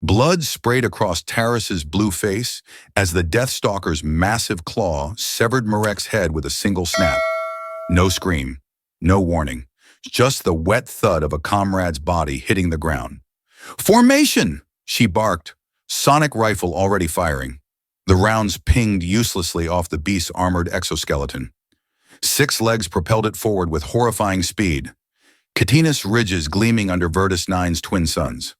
Blood sprayed across Taris's blue face as the death-stalker's massive claw severed Marek's head with a single snap. No scream, no warning, just the wet thud of a comrade's body hitting the ground. "Formation!" she barked, sonic rifle already firing. The rounds pinged uselessly off the beast's armored exoskeleton. 6 legs propelled it forward with horrifying speed, chitinous ridges gleaming under Virtus 9's twin suns.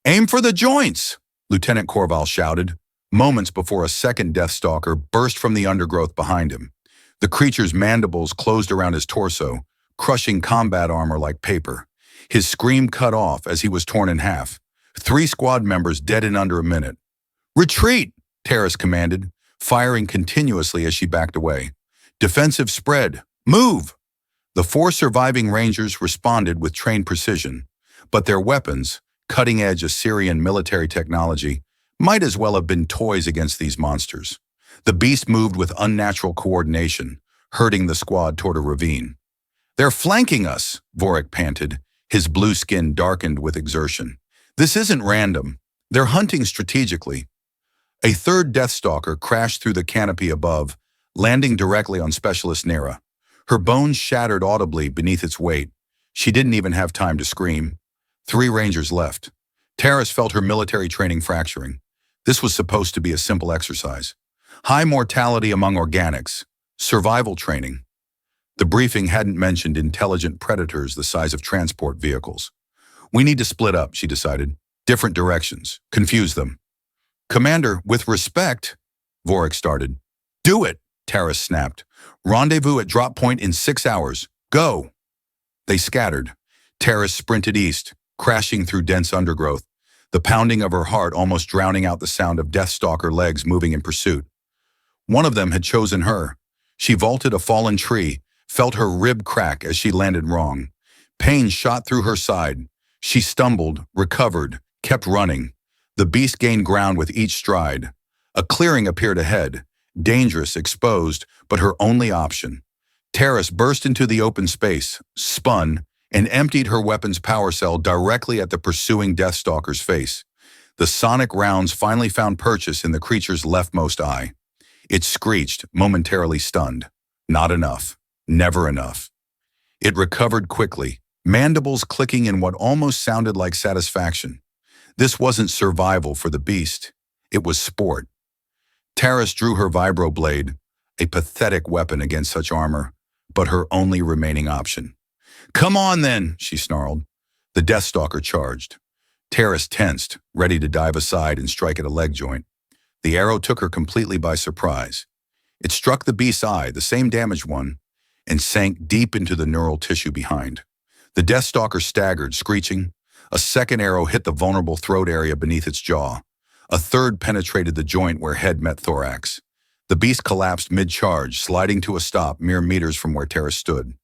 "Aim for the joints!" Lieutenant Corval shouted, moments before a second Deathstalker burst from the undergrowth behind him. The creature's mandibles closed around his torso, crushing combat armor like paper. His scream cut off as he was torn in half. 3 squad members dead in under a minute. "Retreat!" Taris commanded, firing continuously as she backed away. "Defensive spread! Move!" The 4 surviving Rangers responded with trained precision, but their weapons, cutting-edge Asirion military technology, might as well have been toys against these monsters. The beast moved with unnatural coordination, herding the squad toward a ravine. "They're flanking us," Vorik panted, his blue skin darkened with exertion. "This isn't random. They're hunting strategically." A third Deathstalker crashed through the canopy above, landing directly on Specialist Nera. Her bones shattered audibly beneath its weight. She didn't even have time to scream. 3 Rangers left. Taris felt her military training fracturing. This was supposed to be a simple exercise. High mortality among organics. Survival training. The briefing hadn't mentioned intelligent predators the size of transport vehicles. "We need to split up," she decided. "Different directions. Confuse them." "Commander, with respect," Vorik started. "Do it," Taris snapped. "Rendezvous at drop point in 6 hours. Go!" They scattered. Taris sprinted east, crashing through dense undergrowth, the pounding of her heart almost drowning out the sound of Deathstalker legs moving in pursuit. One of them had chosen her. She vaulted a fallen tree, felt her rib crack as she landed wrong. Pain shot through her side. She stumbled, recovered, kept running. The beast gained ground with each stride. A clearing appeared ahead, dangerous, exposed, but her only option. Taris burst into the open space, spun, and emptied her weapon's power cell directly at the pursuing Deathstalker's face. The sonic rounds finally found purchase in the creature's leftmost eye. It screeched, momentarily stunned. Not enough. Never enough. It recovered quickly, mandibles clicking in what almost sounded like satisfaction. This wasn't survival for the beast. It was sport. Taris drew her vibroblade, a pathetic weapon against such armor, but her only remaining option. "Come on then," she snarled. The Deathstalker charged. Taris tensed, ready to dive aside and strike at a leg joint. The arrow took her completely by surprise. It struck the beast's eye, the same damaged one, and sank deep into the neural tissue behind. The Deathstalker staggered, screeching. A second arrow hit the vulnerable throat area beneath its jaw. A third penetrated the joint where head met thorax. The beast collapsed mid-charge, sliding to a stop mere meters from where Taris stood.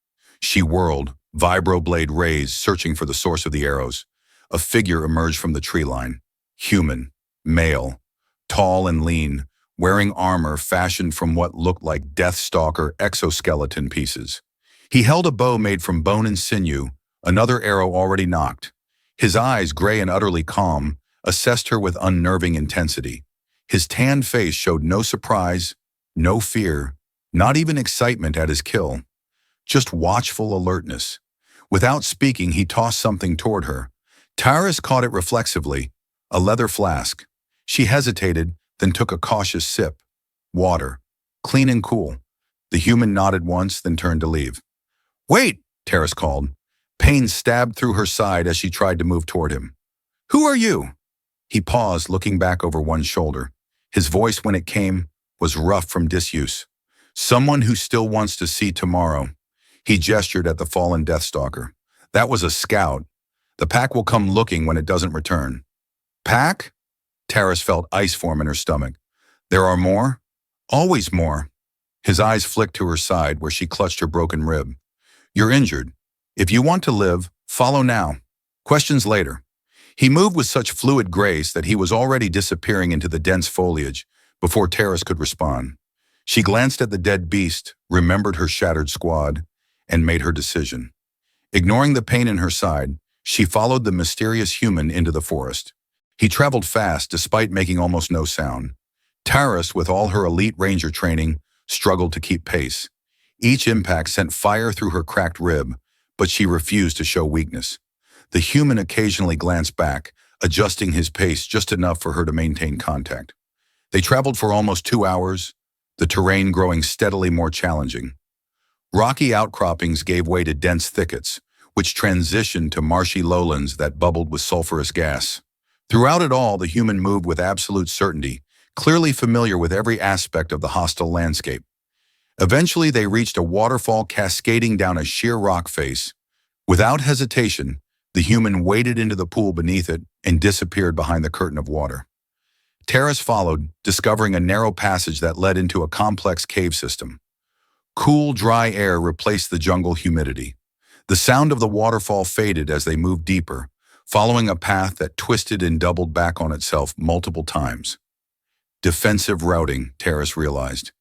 She whirled, vibroblade raised, searching for the source of the arrows. A figure emerged from the tree line. Human, male, tall and lean, wearing armor fashioned from what looked like Deathstalker exoskeleton pieces. He held a bow made from bone and sinew, another arrow already knocked. His eyes, gray and utterly calm, assessed her with unnerving intensity. His tanned face showed no surprise, no fear, not even excitement at his kill. Just watchful alertness. Without speaking, he tossed something toward her. Taris caught it reflexively, a leather flask. She hesitated, then took a cautious sip. Water. Clean and cool. The human nodded once, then turned to leave. "Wait!" Taris called. Pain stabbed through her side as she tried to move toward him. "Who are you?" He paused, looking back over one shoulder. His voice, when it came, was rough from disuse. "Someone who still wants to see tomorrow." He gestured at the fallen Deathstalker. "That was a scout. The pack will come looking when it doesn't return." "Pack?" Taris felt ice form in her stomach. "There are more?" "Always more." His eyes flicked to her side where she clutched her broken rib. "You're injured. If you want to live, follow now. Questions later." He moved with such fluid grace that he was already disappearing into the dense foliage before Taris could respond. She glanced at the dead beast, remembered her shattered squad, and made her decision. Ignoring the pain in her side, she followed the mysterious human into the forest. He traveled fast despite making almost no sound. Taris, with all her elite ranger training, struggled to keep pace. Each impact sent fire through her cracked rib, but she refused to show weakness. The human occasionally glanced back, adjusting his pace just enough for her to maintain contact. They traveled for almost 2 hours, the terrain growing steadily more challenging. Rocky outcroppings gave way to dense thickets, which transitioned to marshy lowlands that bubbled with sulfurous gas. Throughout it all, the human moved with absolute certainty, clearly familiar with every aspect of the hostile landscape. Eventually, they reached a waterfall cascading down a sheer rock face. Without hesitation, the human waded into the pool beneath it and disappeared behind the curtain of water. Taris followed, discovering a narrow passage that led into a complex cave system. Cool, dry air replaced the jungle humidity. The sound of the waterfall faded as they moved deeper, following a path that twisted and doubled back on itself multiple times. Defensive routing, Taris realized.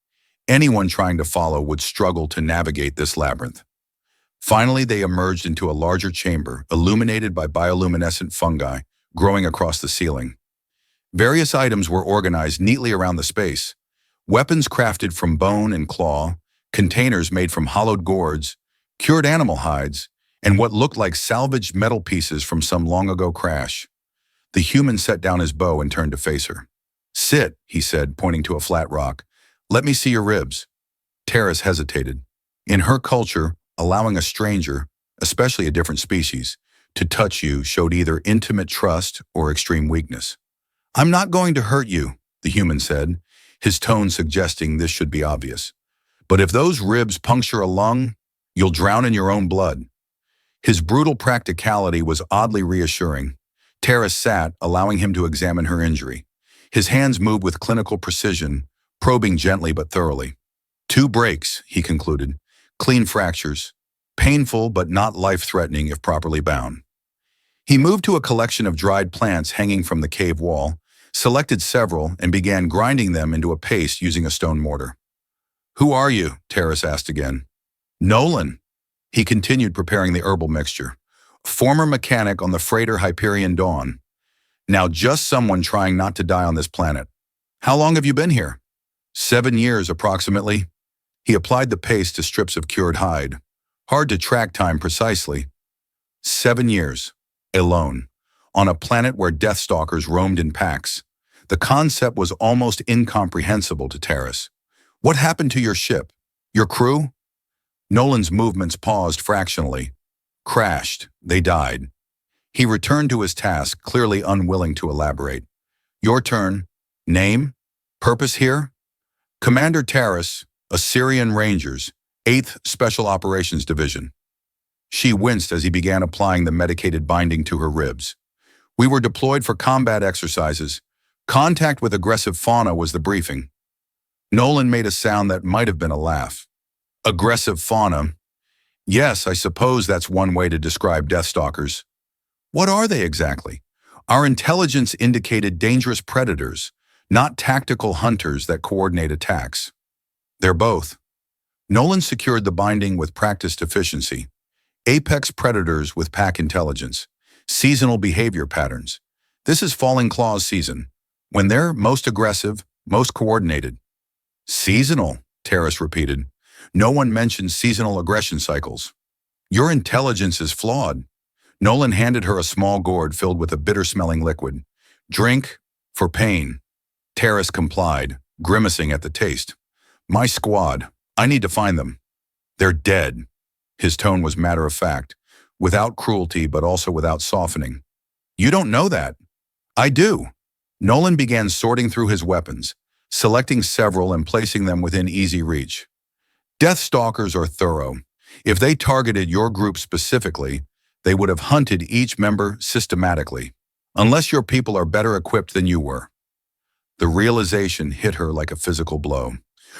Anyone trying to follow would struggle to navigate this labyrinth. Finally, they emerged into a larger chamber, illuminated by bioluminescent fungi growing across the ceiling. Various items were organized neatly around the space. Weapons crafted from bone and claw, containers made from hollowed gourds, cured animal hides, and what looked like salvaged metal pieces from some long-ago crash. The human set down his bow and turned to face her. "Sit," he said, pointing to a flat rock. "Let me see your ribs." Taris hesitated. In her culture, allowing a stranger, especially a different species, to touch you showed either intimate trust or extreme weakness. "I'm not going to hurt you," the human said, his tone suggesting this should be obvious. "But if those ribs puncture a lung, you'll drown in your own blood." His brutal practicality was oddly reassuring. Taris sat, allowing him to examine her injury. His hands moved with clinical precision, probing gently but thoroughly. "2 breaks," he concluded. "Clean fractures. Painful but not life-threatening if properly bound." He moved to a collection of dried plants hanging from the cave wall, selected several, and began grinding them into a paste using a stone mortar. "Who are you?" Taris asked again. "Nolan." He continued preparing the herbal mixture. "Former mechanic on the freighter Hyperion Dawn. Now just someone trying not to die on this planet. How long have you been here?" 7 years, approximately." He applied the paste to strips of cured hide. Hard to track time precisely. 7 years. Alone. On a planet where death-stalkers roamed in packs. The concept was almost incomprehensible to Taris. "What happened to your ship? Your crew?" Nolan's movements paused fractionally. "Crashed. They died." He returned to his task, clearly unwilling to elaborate. "Your turn. Name? Purpose here?" "Commander Taris, Asirion Rangers, 8th Special Operations Division." She winced as he began applying the medicated binding to her ribs. "We were deployed for combat exercises. Contact with aggressive fauna was the briefing." Nolan made a sound that might have been a laugh. "Aggressive fauna? Yes, I suppose that's one way to describe death-stalkers." "What are they exactly?" "Our intelligence indicated dangerous predators, not tactical hunters that coordinate attacks." "They're both." Nolan secured the binding with practiced efficiency. "Apex predators with pack intelligence. Seasonal behavior patterns. This is falling claws season, when they're most aggressive, most coordinated." "Seasonal," Taris repeated. "No one mentioned seasonal aggression cycles." "Your intelligence is flawed." Nolan handed her a small gourd filled with a bitter-smelling liquid. "Drink, for pain." Taris complied, grimacing at the taste. "My squad. I need to find them." "They're dead." His tone was matter-of-fact, without cruelty but also without softening. "You don't know that." "I do." Nolan began sorting through his weapons, selecting several and placing them within easy reach. "Death-stalkers are thorough. If they targeted your group specifically, they would have hunted each member systematically, unless your people are better equipped than you were." The realization hit her like a physical blow.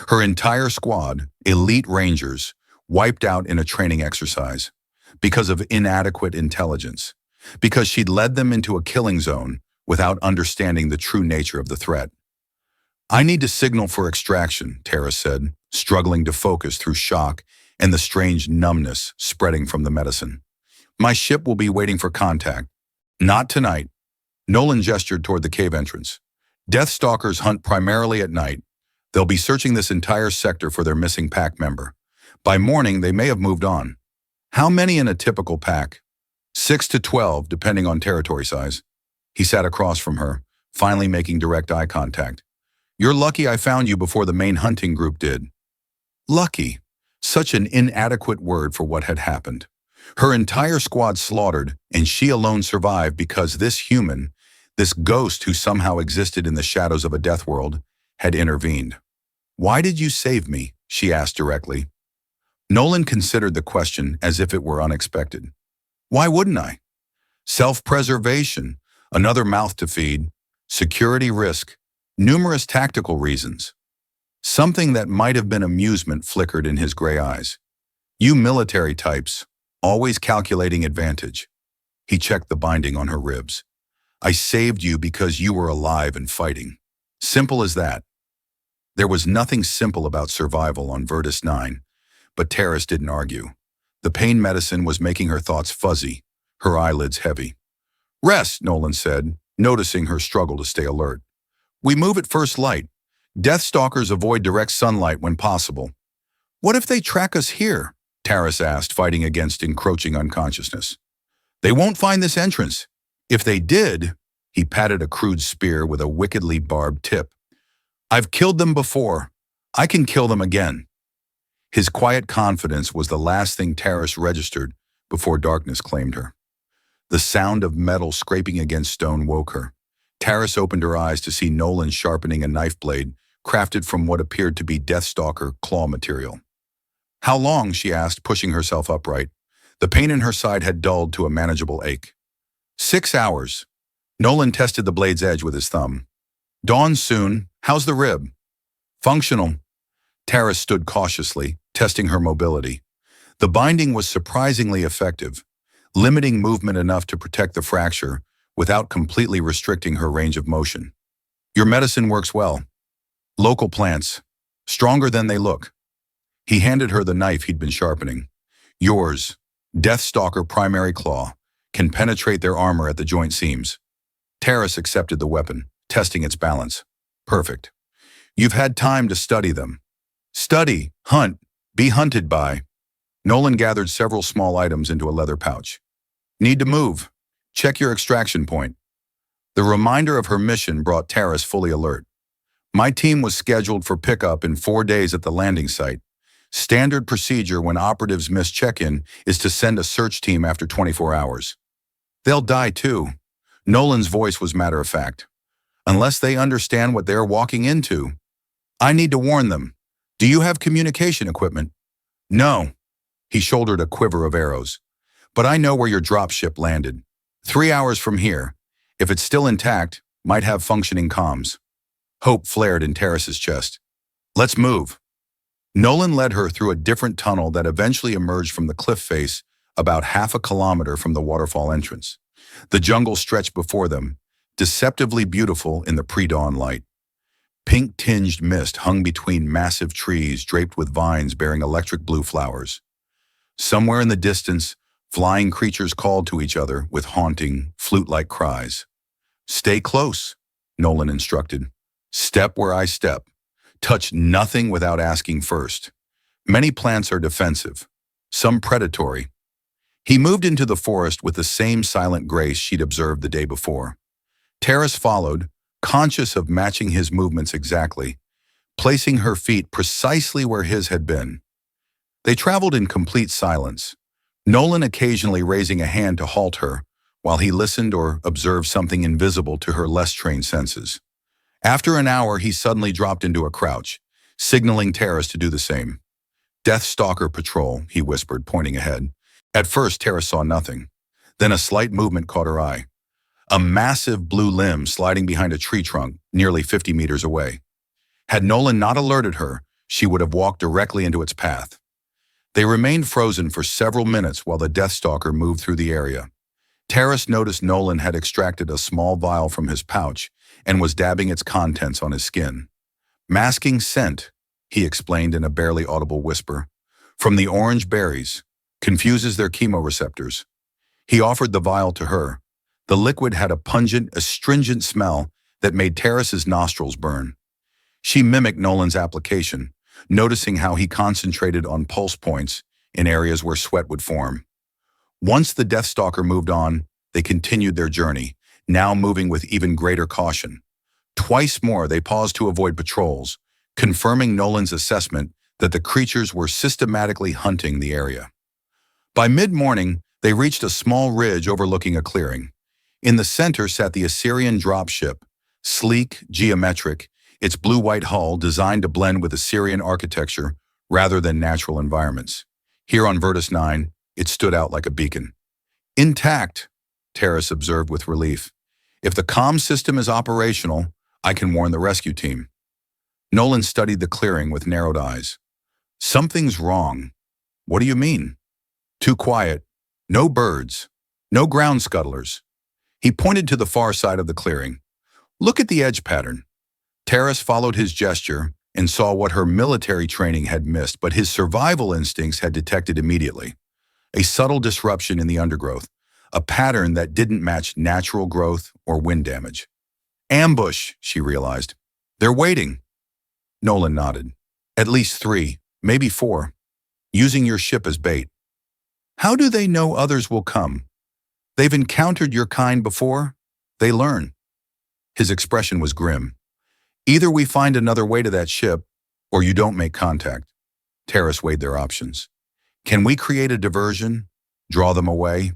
Her entire squad, elite rangers, wiped out in a training exercise because of inadequate intelligence, because she'd led them into a killing zone without understanding the true nature of the threat. "I need to signal for extraction," Taris said, struggling to focus through shock and the strange numbness spreading from the medicine. "My ship will be waiting for contact." "Not tonight." Nolan gestured toward the cave entrance. Death-stalkers hunt primarily at night. They'll be searching this entire sector for their missing pack member. By morning, they may have moved on. How many in a typical pack? 6 to 12, depending on territory size. He sat across from her, finally making direct eye contact. You're lucky I found you before the main hunting group did. Lucky. Such an inadequate word for what had happened. Her entire squad slaughtered, and she alone survived because this human, this ghost who somehow existed in the shadows of a death world, had intervened. Why did you save me? She asked directly. Nolan considered the question as if it were unexpected. Why wouldn't I? Self-preservation, another mouth to feed, security risk, numerous tactical reasons. Something that might have been amusement flickered in his gray eyes. You military types, always calculating advantage. He checked the binding on her ribs. I saved you because you were alive and fighting. Simple as that. There was nothing simple about survival on Virtus 9, but Taris didn't argue. The pain medicine was making her thoughts fuzzy, her eyelids heavy. Rest, Nolan said, noticing her struggle to stay alert. We move at first light. Death-stalkers avoid direct sunlight when possible. What if they track us here? Taris asked, fighting against encroaching unconsciousness. They won't find this entrance. If they did, he patted a crude spear with a wickedly barbed tip. I've killed them before. I can kill them again. His quiet confidence was the last thing Taris registered before darkness claimed her. The sound of metal scraping against stone woke her. Taris opened her eyes to see Nolan sharpening a knife blade crafted from what appeared to be Deathstalker claw material. How long? She asked, pushing herself upright. The pain in her side had dulled to a manageable ache. 6 hours. Nolan tested the blade's edge with his thumb. Dawn soon. How's the rib? Functional. Taris stood cautiously, testing her mobility. The binding was surprisingly effective, limiting movement enough to protect the fracture without completely restricting her range of motion. Your medicine works well. Local plants, stronger than they look. He handed her the knife he'd been sharpening. Yours, Deathstalker primary claw, can penetrate their armor at the joint seams. Taris accepted the weapon, testing its balance. Perfect. You've had time to study them. Study, hunt, be hunted by. Nolan gathered several small items into a leather pouch. Need to move. Check your extraction point. The reminder of her mission brought Taris fully alert. My team was scheduled for pickup in 4 days at the landing site. Standard procedure when operatives miss check-in is to send a search team after 24 hours. They'll die too. Nolan's voice was matter-of-fact. Unless they understand what they're walking into. I need to warn them. Do you have communication equipment? No. He shouldered a quiver of arrows. But I know where your dropship landed. 3 hours from here. If it's still intact, might have functioning comms. Hope flared in Taris's chest. Let's move. Nolan led her through a different tunnel that eventually emerged from the cliff face about half a kilometer from the waterfall entrance. The jungle stretched before them, deceptively beautiful in the pre-dawn light. Pink-tinged mist hung between massive trees draped with vines bearing electric blue flowers. Somewhere in the distance, flying creatures called to each other with haunting, flute-like cries. Stay close, Nolan instructed. Step where I step. Touch nothing without asking first. Many plants are defensive, some predatory. He moved into the forest with the same silent grace she'd observed the day before. Taris followed, conscious of matching his movements exactly, placing her feet precisely where his had been. They traveled in complete silence, Nolan occasionally raising a hand to halt her while he listened or observed something invisible to her less trained senses. After an hour, he suddenly dropped into a crouch, signaling Taris to do the same. Deathstalker patrol, he whispered, pointing ahead. At first, Taris saw nothing. Then a slight movement caught her eye. A massive blue limb sliding behind a tree trunk, nearly 50 meters away. Had Nolan not alerted her, she would have walked directly into its path. They remained frozen for several minutes while the Deathstalker moved through the area. Taris noticed Nolan had extracted a small vial from his pouch and was dabbing its contents on his skin. Masking scent, he explained in a barely audible whisper, from the orange berries, confuses their chemoreceptors. He offered the vial to her, The liquid had a pungent, astringent smell that made Taris's nostrils burn. She mimicked Nolan's application, noticing how he concentrated on pulse points in areas where sweat would form. Once the Deathstalker moved on, they continued their journey, now moving with even greater caution. Twice more they paused to avoid patrols, confirming Nolan's assessment that the creatures were systematically hunting the area. By mid-morning, they reached a small ridge overlooking a clearing. In the center sat the Asirion dropship, sleek, geometric, its blue-white hull designed to blend with Asirion architecture rather than natural environments. Here on Virtus 9, it stood out like a beacon. Intact, Taris observed with relief. If the comm system is operational, I can warn the rescue team. Nolan studied the clearing with narrowed eyes. Something's wrong. What do you mean? Too quiet. No birds. No ground scuttlers. He pointed to the far side of the clearing. Look at the edge pattern. Taris followed his gesture and saw what her military training had missed, but his survival instincts had detected immediately. A subtle disruption in the undergrowth, a pattern that didn't match natural growth or wind damage. Ambush, she realized. They're waiting. Nolan nodded. At least 3, maybe 4, using your ship as bait. How do they know others will come? They've encountered your kind before. They learn. His expression was grim. Either we find another way to that ship, or you don't make contact. Taris weighed their options. Can we create a diversion? Draw them away?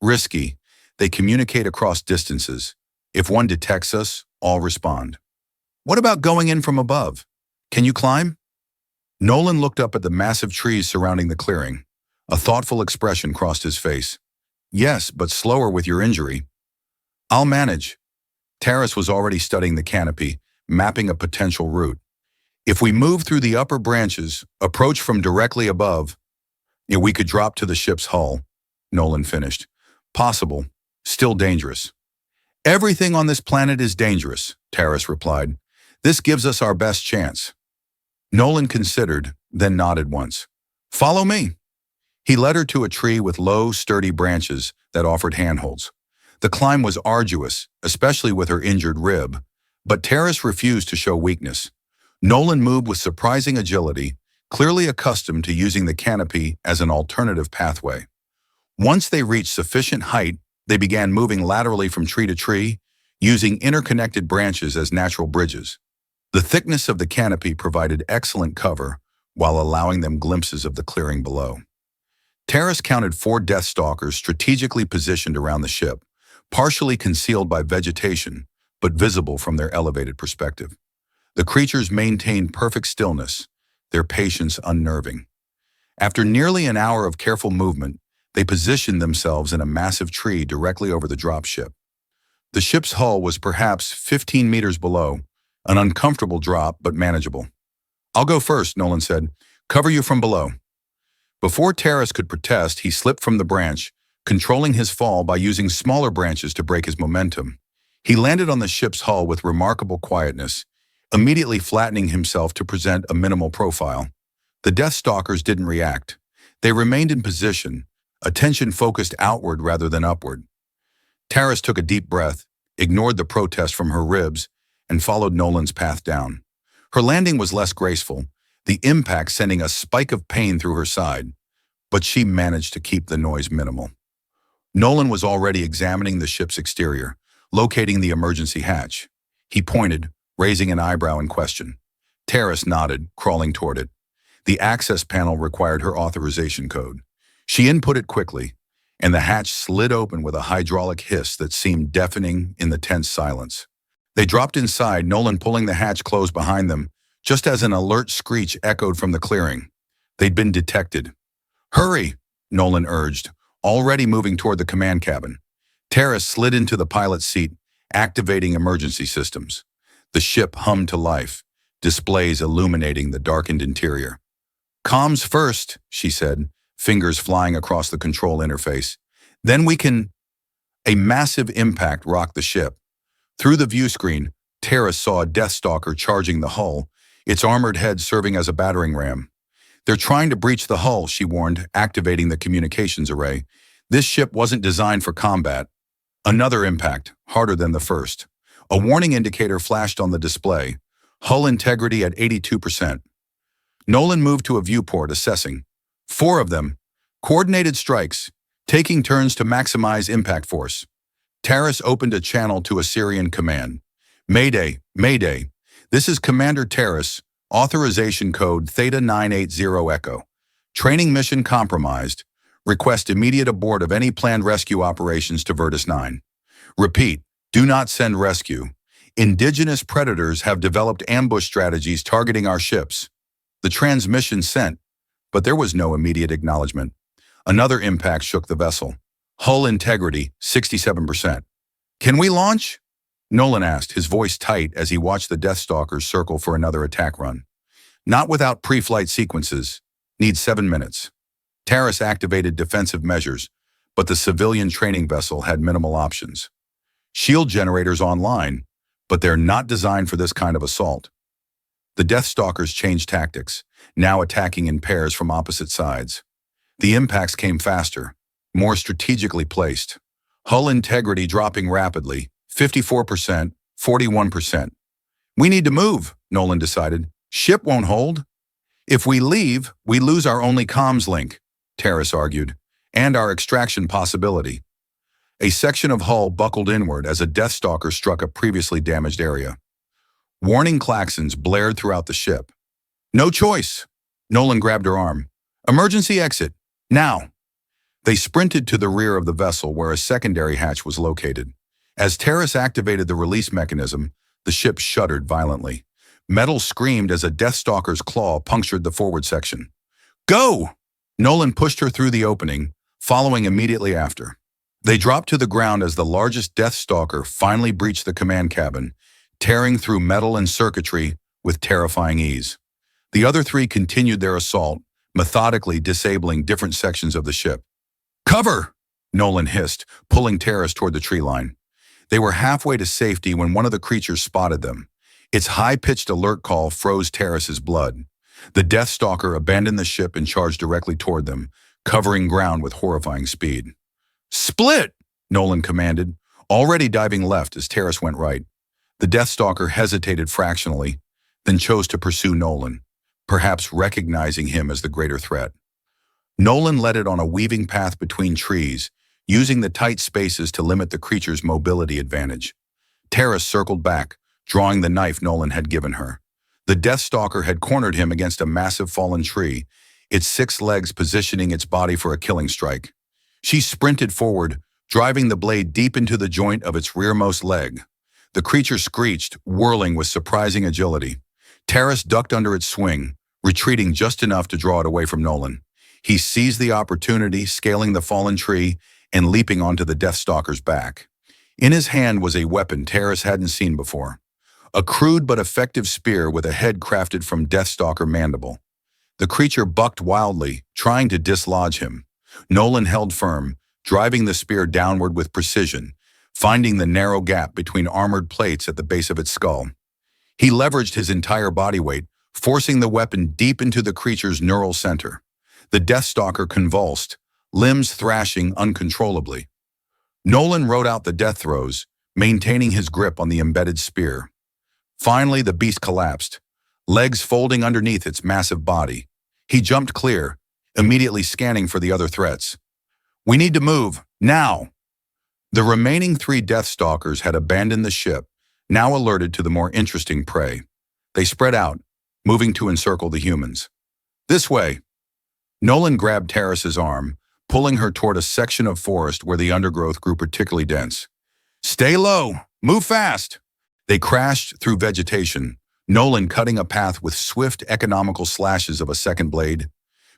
Risky. They communicate across distances. If one detects us, all respond. What about going in from above? Can you climb? Nolan looked up at the massive trees surrounding the clearing. A thoughtful expression crossed his face. Yes, but slower with your injury. I'll manage. Taris was already studying the canopy, mapping a potential route. If we move through the upper branches, approach from directly above, we could drop to the ship's hull, Nolan finished. Possible, still dangerous. Everything on this planet is dangerous, Taris replied. This gives us our best chance. Nolan considered, then nodded once. Follow me. He led her to a tree with low, sturdy branches that offered handholds. The climb was arduous, especially with her injured rib, but Taris refused to show weakness. Nolan moved with surprising agility, clearly accustomed to using the canopy as an alternative pathway. Once they reached sufficient height, they began moving laterally from tree to tree, using interconnected branches as natural bridges. The thickness of the canopy provided excellent cover, while allowing them glimpses of the clearing below. Taris counted 4 deathstalkers strategically positioned around the ship, partially concealed by vegetation, but visible from their elevated perspective. The creatures maintained perfect stillness, their patience unnerving. After nearly an hour of careful movement, they positioned themselves in a massive tree directly over the dropship. The ship's hull was perhaps 15 meters below, an uncomfortable drop but manageable. I'll go first, Nolan said. Cover you from below. Before Taris could protest, he slipped from the branch, controlling his fall by using smaller branches to break his momentum. He landed on the ship's hull with remarkable quietness, immediately flattening himself to present a minimal profile. The Deathstalkers didn't react. They remained in position, attention focused outward rather than upward. Taris took a deep breath, ignored the protest from her ribs, and followed Nolan's path down. Her landing was less graceful, the impact sending a spike of pain through her side, but she managed to keep the noise minimal. Nolan was already examining the ship's exterior, locating the emergency hatch. He pointed, raising an eyebrow in question. Taris nodded, crawling toward it. The access panel required her authorization code. She input it quickly, and the hatch slid open with a hydraulic hiss that seemed deafening in the tense silence. They dropped inside, Nolan pulling the hatch closed behind them, just as an alert screech echoed from the clearing. They'd been detected. Hurry, Nolan urged, already moving toward the command cabin. Taris slid into the pilot's seat, activating emergency systems. The ship hummed to life, displays illuminating the darkened interior. Comms first, she said, fingers flying across the control interface. Then we can... A massive impact rocked the ship. Through the view screen, Taris saw a Deathstalker charging the hull, its armored head serving as a battering ram. They're trying to breach the hull, she warned, activating the communications array. This ship wasn't designed for combat. Another impact, harder than the first. A warning indicator flashed on the display. Hull integrity at 82%. Nolan moved to a viewport, assessing. 4 of them. Coordinated strikes, taking turns to maximize impact force. Taris opened a channel to Asirion command. Mayday, Mayday. This is Commander Taris, authorization code Theta 980 Echo. Training mission compromised. Request immediate abort of any planned rescue operations to Virtus 9. Repeat, do not send rescue. Indigenous predators have developed ambush strategies targeting our ships. The transmission sent, but there was no immediate acknowledgement. Another impact shook the vessel. Hull integrity, 67%. Can we launch? Nolan asked, his voice tight as he watched the death-stalkers circle for another attack run. Not without pre-flight sequences. Need 7 minutes. Taris activated defensive measures, but the civilian training vessel had minimal options. Shield generators online, but they're not designed for this kind of assault. The death-stalkers changed tactics, now attacking in pairs from opposite sides. The impacts came faster, more strategically placed. Hull integrity dropping rapidly, 54%, 41%. We need to move, Nolan decided. Ship won't hold. If we leave, we lose our only comms link, Taris argued, and our extraction possibility. A section of hull buckled inward as a death-stalker struck a previously damaged area. Warning klaxons blared throughout the ship. No choice. Nolan grabbed her arm. Emergency exit. Now. They sprinted to the rear of the vessel where a secondary hatch was located. As Taris activated the release mechanism, the ship shuddered violently. Metal screamed as a death-stalker's claw punctured the forward section. Go! Nolan pushed her through the opening, following immediately after. They dropped to the ground as the largest death-stalker finally breached the command cabin, tearing through metal and circuitry with terrifying ease. The other 3 continued their assault, methodically disabling different sections of the ship. Cover! Nolan hissed, pulling Taris toward the tree line. They were halfway to safety when one of the creatures spotted them. Its high-pitched alert call froze Taris's blood. The death-stalker abandoned the ship and charged directly toward them, covering ground with horrifying speed. Split! Nolan commanded, already diving left as Taris went right. The death-stalker hesitated fractionally, then chose to pursue Nolan, perhaps recognizing him as the greater threat. Nolan led it on a weaving path between trees, using the tight spaces to limit the creature's mobility advantage. Taris circled back, drawing the knife Nolan had given her. The death-stalker had cornered him against a massive fallen tree, its 6 legs positioning its body for a killing strike. She sprinted forward, driving the blade deep into the joint of its rearmost leg. The creature screeched, whirling with surprising agility. Taris ducked under its swing, retreating just enough to draw it away from Nolan. He seized the opportunity, scaling the fallen tree and leaping onto the death-stalker's back. In his hand was a weapon Taris hadn't seen before. A crude but effective spear with a head crafted from death-stalker mandible. The creature bucked wildly, trying to dislodge him. Nolan held firm, driving the spear downward with precision, finding the narrow gap between armored plates at the base of its skull. He leveraged his entire body weight, forcing the weapon deep into the creature's neural center. The death-stalker convulsed, limbs thrashing uncontrollably. Nolan wrote out the death throes, maintaining his grip on the embedded spear. Finally, the beast collapsed, legs folding underneath its massive body. He jumped clear, immediately scanning for the other threats. We need to move, now! The remaining 3 death-stalkers had abandoned the ship, now alerted to the more interesting prey. They spread out, moving to encircle the humans. This way! Nolan grabbed Taris's arm, pulling her toward a section of forest where the undergrowth grew particularly dense. Stay low! Move fast! They crashed through vegetation, Nolan cutting a path with swift, economical slashes of a second blade.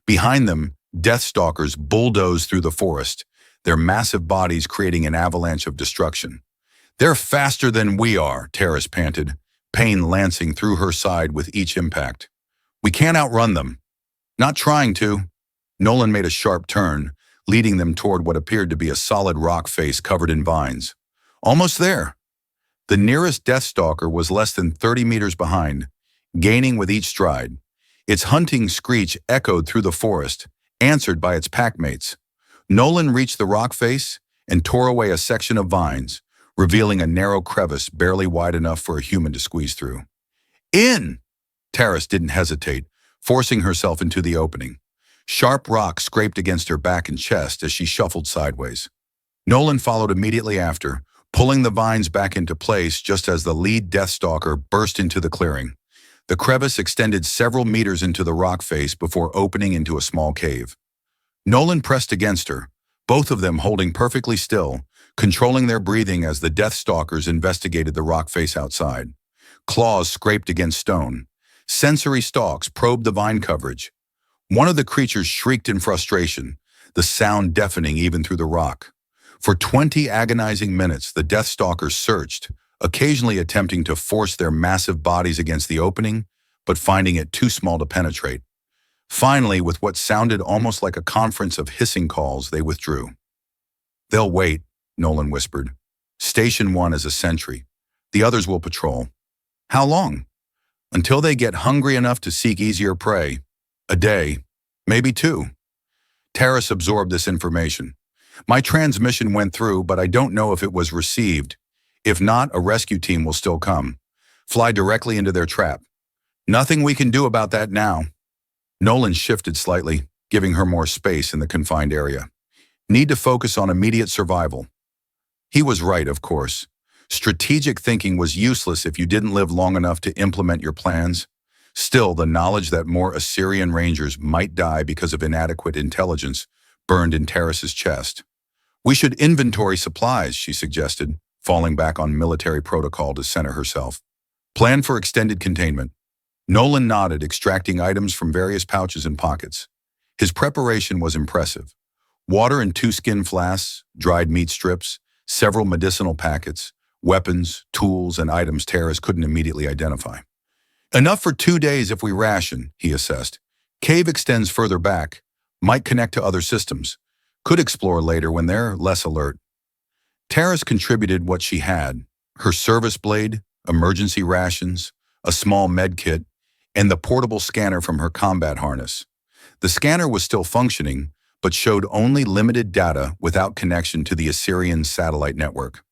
Behind them, death-stalkers bulldozed through the forest, their massive bodies creating an avalanche of destruction. They're faster than we are, Taris panted, pain lancing through her side with each impact. We can't outrun them. Not trying to. Nolan made a sharp turn, leading them toward what appeared to be a solid rock face covered in vines. Almost there. The nearest death-stalker was less than 30 meters behind, gaining with each stride. Its hunting screech echoed through the forest, answered by its packmates. Nolan reached the rock face and tore away a section of vines, revealing a narrow crevice barely wide enough for a human to squeeze through. In! Taris didn't hesitate, forcing herself into the opening. Sharp rock scraped against her back and chest as she shuffled sideways. Nolan followed immediately after, pulling the vines back into place just as the lead deathstalker burst into the clearing. The crevice extended several meters into the rock face before opening into a small cave. Nolan pressed against her, both of them holding perfectly still, controlling their breathing as the deathstalkers investigated the rock face outside. Claws scraped against stone. Sensory stalks probed the vine coverage. One of the creatures shrieked in frustration, the sound deafening even through the rock. For 20 agonizing minutes, the deathstalkers searched, occasionally attempting to force their massive bodies against the opening, but finding it too small to penetrate. Finally, with what sounded almost like a conference of hissing calls, they withdrew. "They'll wait," Nolan whispered. "Station 1 is a sentry. The others will patrol." "How long?" "Until they get hungry enough to seek easier prey. A day, maybe 2. Taris absorbed this information. "My transmission went through, but I don't know if it was received. If not, a rescue team will still come. Fly directly into their trap. Nothing we can do about that now." Nolan shifted slightly, giving her more space in the confined area. "Need to focus on immediate survival." He was right, of course. Strategic thinking was useless if you didn't live long enough to implement your plans. Still, the knowledge that more Asirion Rangers might die because of inadequate intelligence burned in Taris's chest. "We should inventory supplies," she suggested, falling back on military protocol to center herself. "Plan for extended containment." Nolan nodded, extracting items from various pouches and pockets. His preparation was impressive. Water in 2 skin flasks, dried meat strips, several medicinal packets, weapons, tools, and items Taris couldn't immediately identify. "Enough for 2 days if we ration," he assessed. "Cave extends further back, might connect to other systems. Could explore later when they're less alert." Taris contributed what she had: her service blade, emergency rations, a small med kit, and the portable scanner from her combat harness. The scanner was still functioning, but showed only limited data without connection to the Assyrian satellite network.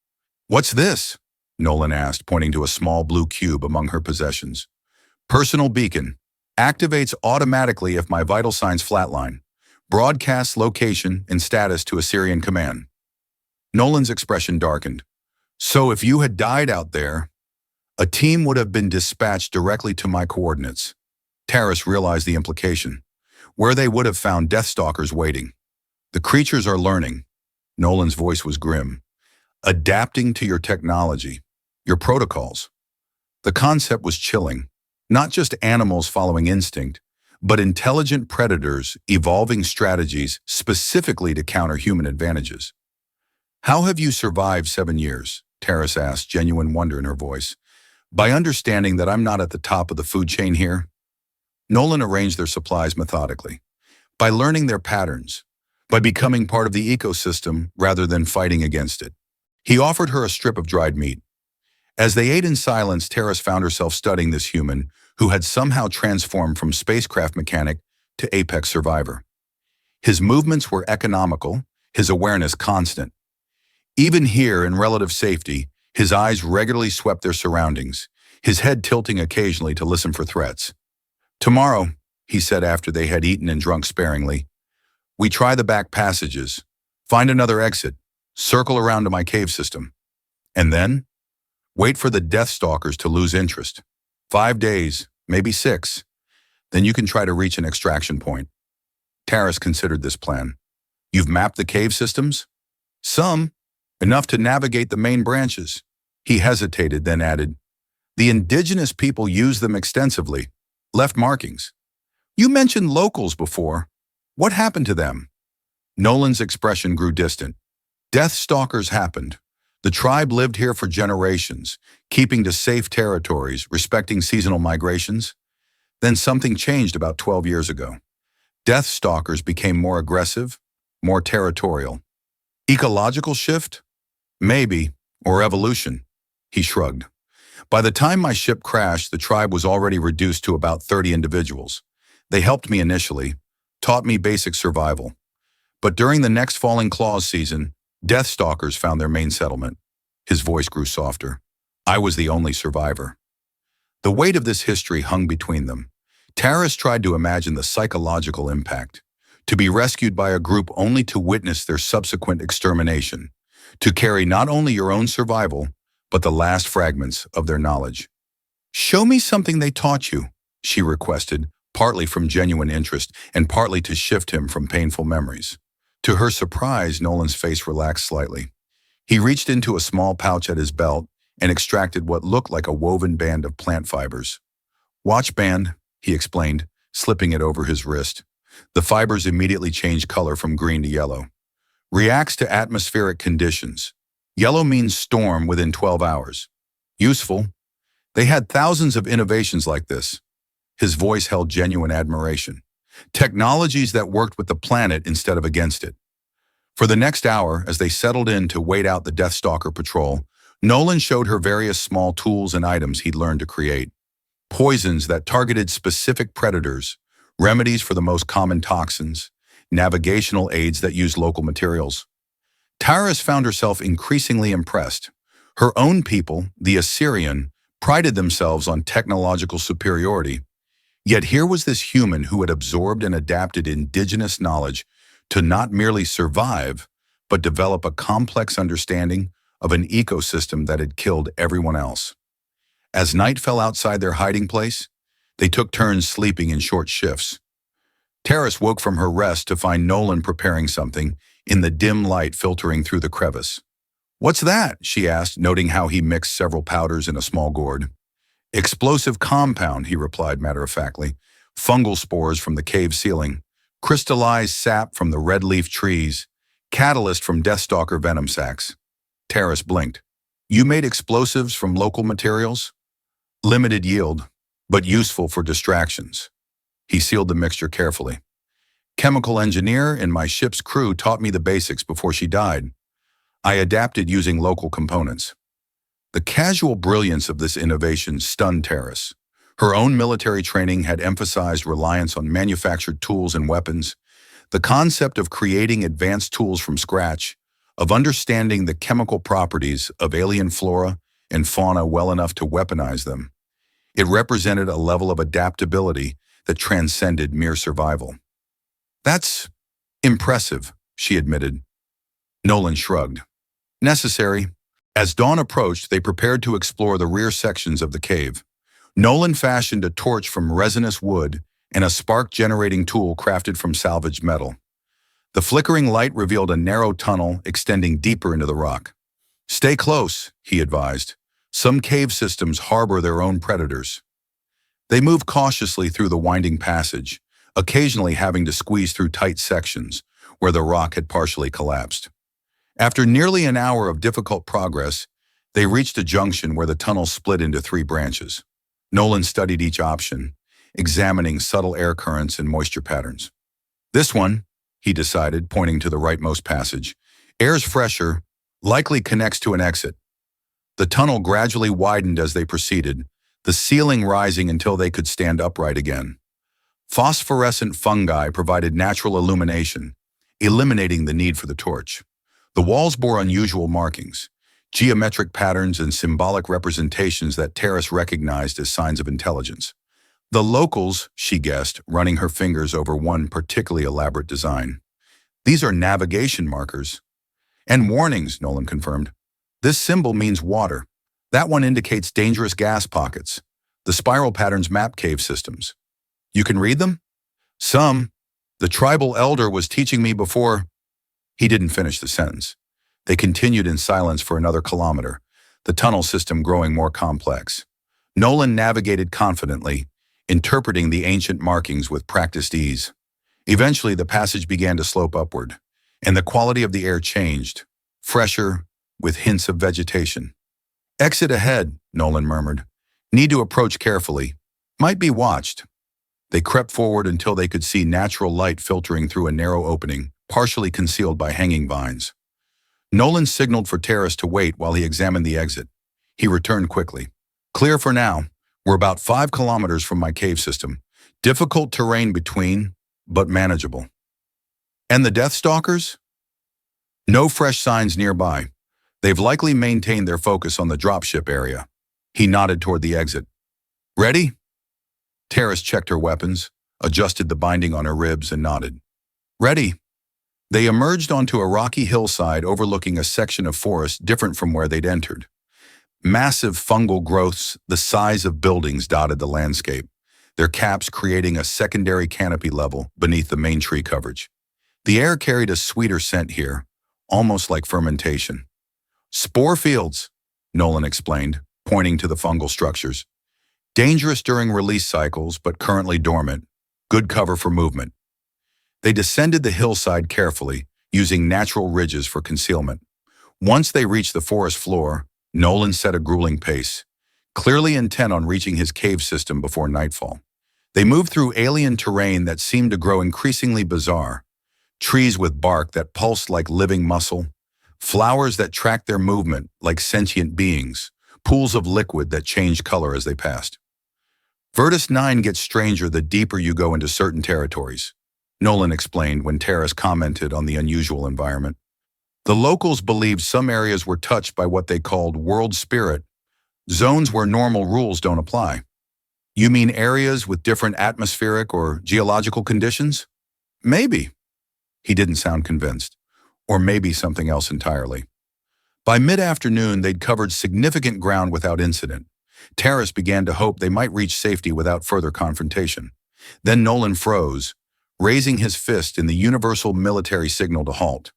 "What's this?" Nolan asked, pointing to a small blue cube among her possessions. "Personal beacon. Activates automatically if my vital signs flatline. Broadcasts location and status to Assyrian command." Nolan's expression darkened. "So if you had died out there, a team would have been dispatched directly to my coordinates." Taris realized the implication. Where they would have found deathstalkers waiting. "The creatures are learning." Nolan's voice was grim. "Adapting to your technology, your protocols." The concept was chilling. Not just animals following instinct, but intelligent predators evolving strategies specifically to counter human advantages. "How have you survived 7 years?" Taris asked, genuine wonder in her voice. "By understanding that I'm not at the top of the food chain here." Nolan arranged their supplies methodically. "By learning their patterns. By becoming part of the ecosystem rather than fighting against it." He offered her a strip of dried meat. As they ate in silence, Taris found herself studying this human who had somehow transformed from spacecraft mechanic to apex survivor. His movements were economical, his awareness constant. Even here, in relative safety, his eyes regularly swept their surroundings, his head tilting occasionally to listen for threats. "Tomorrow," he said after they had eaten and drunk sparingly, "we try the back passages, find another exit, circle around to my cave system. And then, wait for the deathstalkers to lose interest. 5 days, maybe 6. Then you can try to reach an extraction point." Taris considered this plan. "You've mapped the cave systems?" "Some. Enough to navigate the main branches." He hesitated, then added, "The indigenous people use them extensively. Left markings." "You mentioned locals before. What happened to them?" Nolan's expression grew distant. "Deathstalkers happened. The tribe lived here for generations, keeping to safe territories, respecting seasonal migrations. Then something changed about 12 years ago. Deathstalkers became more aggressive, more territorial. Ecological shift? Maybe, or evolution." He shrugged. "By the time my ship crashed, the tribe was already reduced to about 30 individuals. They helped me initially, taught me basic survival. But during the next Falling Claws season, Death-stalkers found their main settlement. His voice grew softer. I was the only survivor. The weight of this history hung between them. Taris tried to imagine the psychological impact. To be rescued by a group only to witness their subsequent extermination. To carry not only your own survival, but the last fragments of their knowledge. Show me something they taught you, she requested, partly from genuine interest and partly to shift him from painful memories. To her surprise, Nolan's face relaxed slightly. He reached into a small pouch at his belt and extracted what looked like a woven band of plant fibers. Watch band, he explained, slipping it over his wrist. The fibers immediately changed color from green to yellow. Reacts to atmospheric conditions. Yellow means storm within 12 hours. Useful. They had thousands of innovations like this. His voice held genuine admiration. Technologies that worked with the planet instead of against it. For the next hour, as they settled in to wait out the Deathstalker patrol, Nolan showed her various small tools and items he'd learned to create. Poisons that targeted specific predators, remedies for the most common toxins, navigational aids that used local materials. Taris found herself increasingly impressed. Her own people, the Asirion, prided themselves on technological superiority. Yet here was this human who had absorbed and adapted indigenous knowledge to not merely survive, but develop a complex understanding of an ecosystem that had killed everyone else. As night fell outside their hiding place, they took turns sleeping in short shifts. Taris woke from her rest to find Nolan preparing something in the dim light filtering through the crevice. "What's that?" she asked, noting how he mixed several powders in a small gourd. "Explosive compound," he replied matter-of-factly. "Fungal spores from the cave ceiling, crystallized sap from the red leaf trees, catalyst from Deathstalker venom sacs." Taris blinked. "You made explosives from local materials?" "Limited yield, but useful for distractions." He sealed the mixture carefully. "Chemical engineer in my ship's crew taught me the basics before she died. I adapted using local components." The casual brilliance of this innovation stunned Taris. Her own military training had emphasized reliance on manufactured tools and weapons. The concept of creating advanced tools from scratch, of understanding the chemical properties of alien flora and fauna well enough to weaponize them. It represented a level of adaptability that transcended mere survival. "That's impressive," she admitted. Nolan shrugged. "Necessary." As dawn approached, they prepared to explore the rear sections of the cave. Nolan fashioned a torch from resinous wood and a spark-generating tool crafted from salvaged metal. The flickering light revealed a narrow tunnel extending deeper into the rock. "Stay close," he advised. "Some cave systems harbor their own predators." They moved cautiously through the winding passage, occasionally having to squeeze through tight sections where the rock had partially collapsed. After nearly an hour of difficult progress, they reached a junction where the tunnel split into 3 branches. Nolan studied each option, examining subtle air currents and moisture patterns. "This one," he decided, pointing to the rightmost passage. "Air's fresher, likely connects to an exit." The tunnel gradually widened as they proceeded, the ceiling rising until they could stand upright again. Phosphorescent fungi provided natural illumination, eliminating the need for the torch. The walls bore unusual markings, geometric patterns and symbolic representations that Taris recognized as signs of intelligence. The locals, she guessed, running her fingers over one particularly elaborate design. "These are navigation markers." "And warnings," Nolan confirmed. "This symbol means water. That one indicates dangerous gas pockets. The spiral patterns map cave systems." "You can read them?" "Some. The tribal elder was teaching me before." He didn't finish the sentence. They continued in silence for another kilometer, the tunnel system growing more complex. Nolan navigated confidently, interpreting the ancient markings with practiced ease. Eventually, the passage began to slope upward, and the quality of the air changed, fresher, with hints of vegetation. "Exit ahead," Nolan murmured. "Need to approach carefully. Might be watched." They crept forward until they could see natural light filtering through a narrow opening, partially concealed by hanging vines. Nolan signaled for Taris to wait while he examined the exit. He returned quickly. "Clear for now. We're about 5 kilometers from my cave system. Difficult terrain between, but manageable." "And the Deathstalkers?" No fresh signs nearby. They've likely maintained their focus on the dropship area. He nodded toward the exit. Ready? Taris checked her weapons, adjusted the binding on her ribs, and nodded. Ready. They emerged onto a rocky hillside overlooking a section of forest different from where they'd entered. Massive fungal growths the size of buildings dotted the landscape, their caps creating a secondary canopy level beneath the main tree coverage. The air carried a sweeter scent here, almost like fermentation. Spore fields, Nolan explained, pointing to the fungal structures. Dangerous during release cycles, but currently dormant. Good cover for movement. They descended the hillside carefully, using natural ridges for concealment. Once they reached the forest floor, Nolan set a grueling pace, clearly intent on reaching his cave system before nightfall. They moved through alien terrain that seemed to grow increasingly bizarre. Trees with bark that pulsed like living muscle, flowers that tracked their movement like sentient beings, pools of liquid that changed color as they passed. Virtus 9 gets stranger the deeper you go into certain territories, Nolan explained when Taris commented on the unusual environment. The locals believed some areas were touched by what they called world spirit, zones where normal rules don't apply. You mean areas with different atmospheric or geological conditions? Maybe. He didn't sound convinced. Or maybe something else entirely. By mid-afternoon, they'd covered significant ground without incident. Taris began to hope they might reach safety without further confrontation. Then Nolan froze, raising his fist in the universal military signal to halt.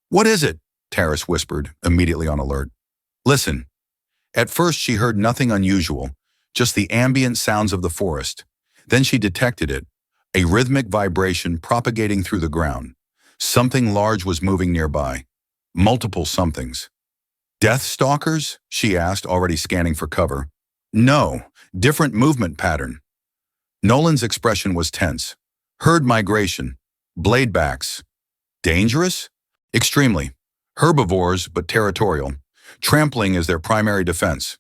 What is it? Taris whispered, immediately on alert. Listen. At first she heard nothing unusual, just the ambient sounds of the forest. Then she detected it, a rhythmic vibration propagating through the ground. Something large was moving nearby. Multiple somethings. Death-stalkers? She asked, already scanning for cover. No, different movement pattern. Nolan's expression was tense. Herd migration. Bladebacks. Dangerous? Extremely. Herbivores, but territorial. Trampling is their primary defense.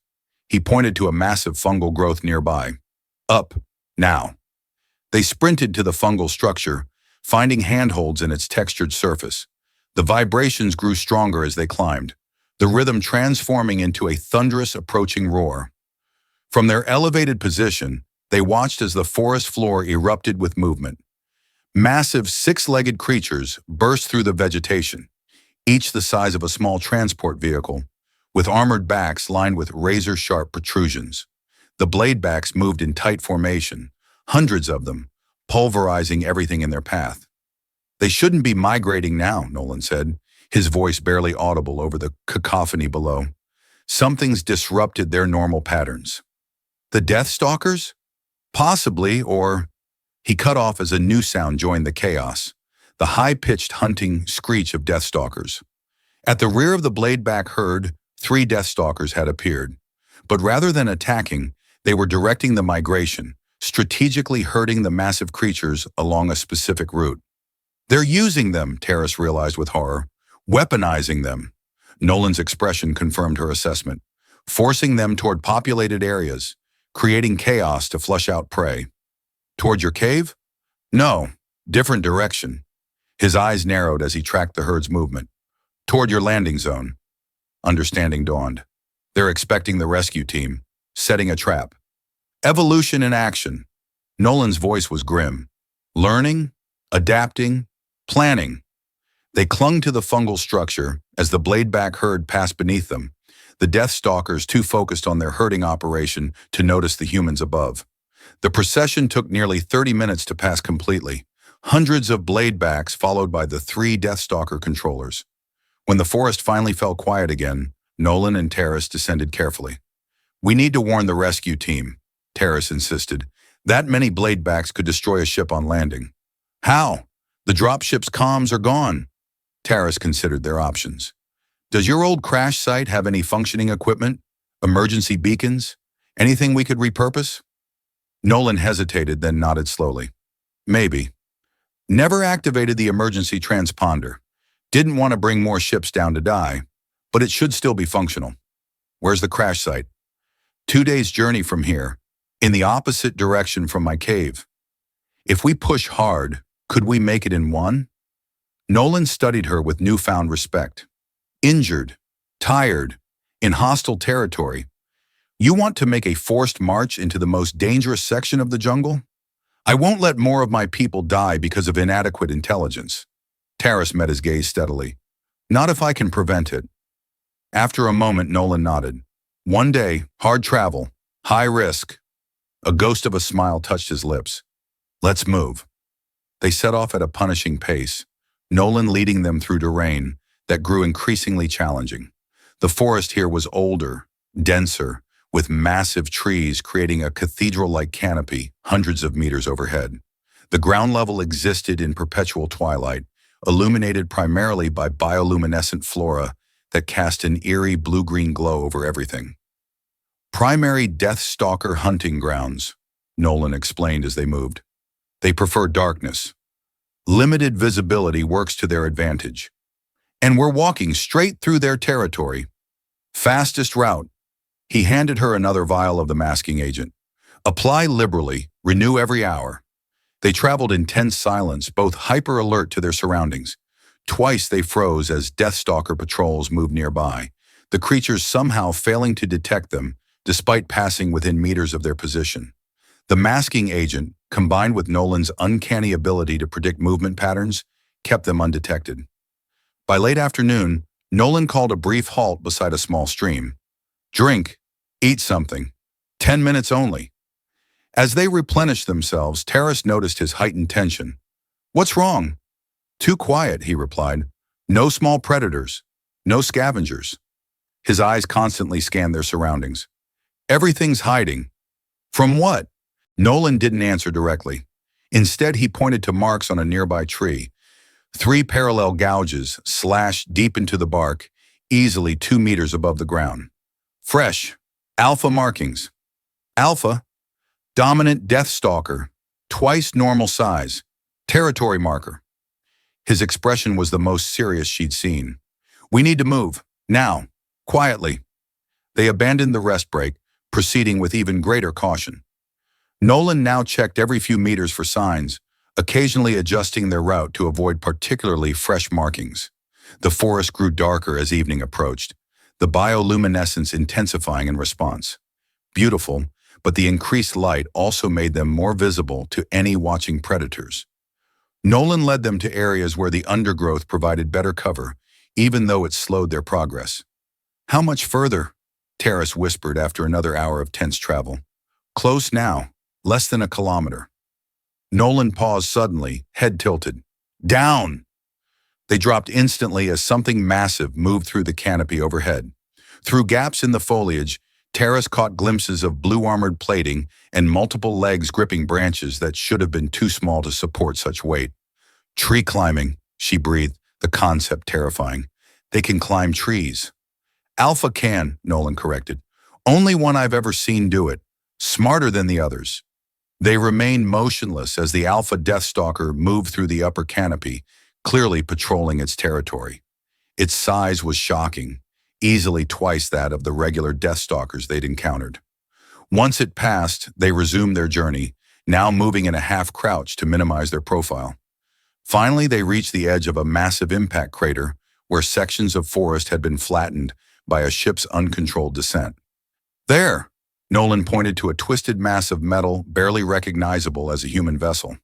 He pointed to a massive fungal growth nearby. Up. Now. They sprinted to the fungal structure, finding handholds in its textured surface. The vibrations grew stronger as they climbed, the rhythm transforming into a thunderous approaching roar. From their elevated position, they watched as the forest floor erupted with movement. Massive six-legged creatures burst through the vegetation, each the size of a small transport vehicle, with armored backs lined with razor-sharp protrusions. The bladebacks moved in tight formation, hundreds of them, pulverizing everything in their path. They shouldn't be migrating now, Nolan said, his voice barely audible over the cacophony below. Something's disrupted their normal patterns. The death-stalkers? Possibly, or... He cut off as a new sound joined the chaos, the high-pitched hunting screech of death-stalkers. At the rear of the bladeback herd, 3 death-stalkers had appeared. But rather than attacking, they were directing the migration, strategically herding the massive creatures along a specific route. They're using them, Taris realized with horror. Weaponizing them. Nolan's expression confirmed her assessment. Forcing them toward populated areas, creating chaos to flush out prey. Toward your cave? No, different direction. His eyes narrowed as he tracked the herd's movement. Toward your landing zone. Understanding dawned. They're expecting the rescue team, setting a trap. Evolution in action. Nolan's voice was grim. Learning, adapting, planning. They clung to the fungal structure as the bladeback herd passed beneath them, the death-stalkers too focused on their herding operation to notice the humans above. The procession took nearly 30 minutes to pass completely, hundreds of bladebacks followed by the 3 death-stalker controllers. When the forest finally fell quiet again, Nolan and Taris descended carefully. We need to warn the rescue team, Taris insisted. That many bladebacks could destroy a ship on landing. How? The dropship's comms are gone. Taris considered their options. Does your old crash site have any functioning equipment? Emergency beacons? Anything we could repurpose? Nolan hesitated, then nodded slowly. Maybe. Never activated the emergency transponder. Didn't want to bring more ships down to die, but it should still be functional. Where's the crash site? 2 days' journey from here, in the opposite direction from my cave. If we push hard, could we make it in 1? Nolan studied her with newfound respect. Injured, tired, in hostile territory. You want to make a forced march into the most dangerous section of the jungle? I won't let more of my people die because of inadequate intelligence. Taris met his gaze steadily. Not if I can prevent it. After a moment, Nolan nodded. One day, hard travel, high risk. A ghost of a smile touched his lips. Let's move. They set off at a punishing pace, Nolan leading them through terrain that grew increasingly challenging. The forest here was older, denser, with massive trees creating a cathedral-like canopy hundreds of meters overhead. The ground level existed in perpetual twilight, illuminated primarily by bioluminescent flora that cast an eerie blue-green glow over everything. Primary death-stalker hunting grounds, Nolan explained as they moved. They prefer darkness. Limited visibility works to their advantage. And we're walking straight through their territory. Fastest route. He handed her another vial of the masking agent. Apply liberally, renew every hour. They traveled in tense silence, both hyper-alert to their surroundings. Twice they froze as Deathstalker patrols moved nearby, the creatures somehow failing to detect them, despite passing within meters of their position. The masking agent, combined with Nolan's uncanny ability to predict movement patterns, kept them undetected. By late afternoon, Nolan called a brief halt beside a small stream. Drink, eat something. 10 minutes only. As they replenished themselves, Taris noticed his heightened tension. What's wrong? Too quiet, he replied. No small predators. No scavengers. His eyes constantly scanned their surroundings. Everything's hiding. From what? Nolan didn't answer directly. Instead, he pointed to marks on a nearby tree. 3 parallel gouges slashed deep into the bark, easily 2 meters above the ground. Fresh. Alpha markings. Alpha. Dominant Deathstalker. Twice normal size. Territory marker. His expression was the most serious she'd seen. We need to move. Now. Quietly. They abandoned the rest break, proceeding with even greater caution. Nolan now checked every few meters for signs, occasionally adjusting their route to avoid particularly fresh markings. The forest grew darker as evening approached, the bioluminescence intensifying in response. Beautiful, but the increased light also made them more visible to any watching predators. Nolan led them to areas where the undergrowth provided better cover, even though it slowed their progress. How much further? Taris whispered after another hour of tense travel. Close now, less than a kilometer. Nolan paused suddenly, head tilted. Down! They dropped instantly as something massive moved through the canopy overhead. Through gaps in the foliage, Taris caught glimpses of blue-armored plating and multiple legs gripping branches that should have been too small to support such weight. Tree climbing, she breathed, the concept terrifying. They can climb trees. Alpha can, Nolan corrected. Only one I've ever seen do it. Smarter than the others. They remained motionless as the Alpha Deathstalker moved through the upper canopy, clearly patrolling its territory. Its size was shocking, easily twice that of the regular Deathstalkers they'd encountered. Once it passed, they resumed their journey, now moving in a half-crouch to minimize their profile. Finally, they reached the edge of a massive impact crater where sections of forest had been flattened by a ship's uncontrolled descent. There! Nolan pointed to a twisted mass of metal barely recognizable as a human vessel.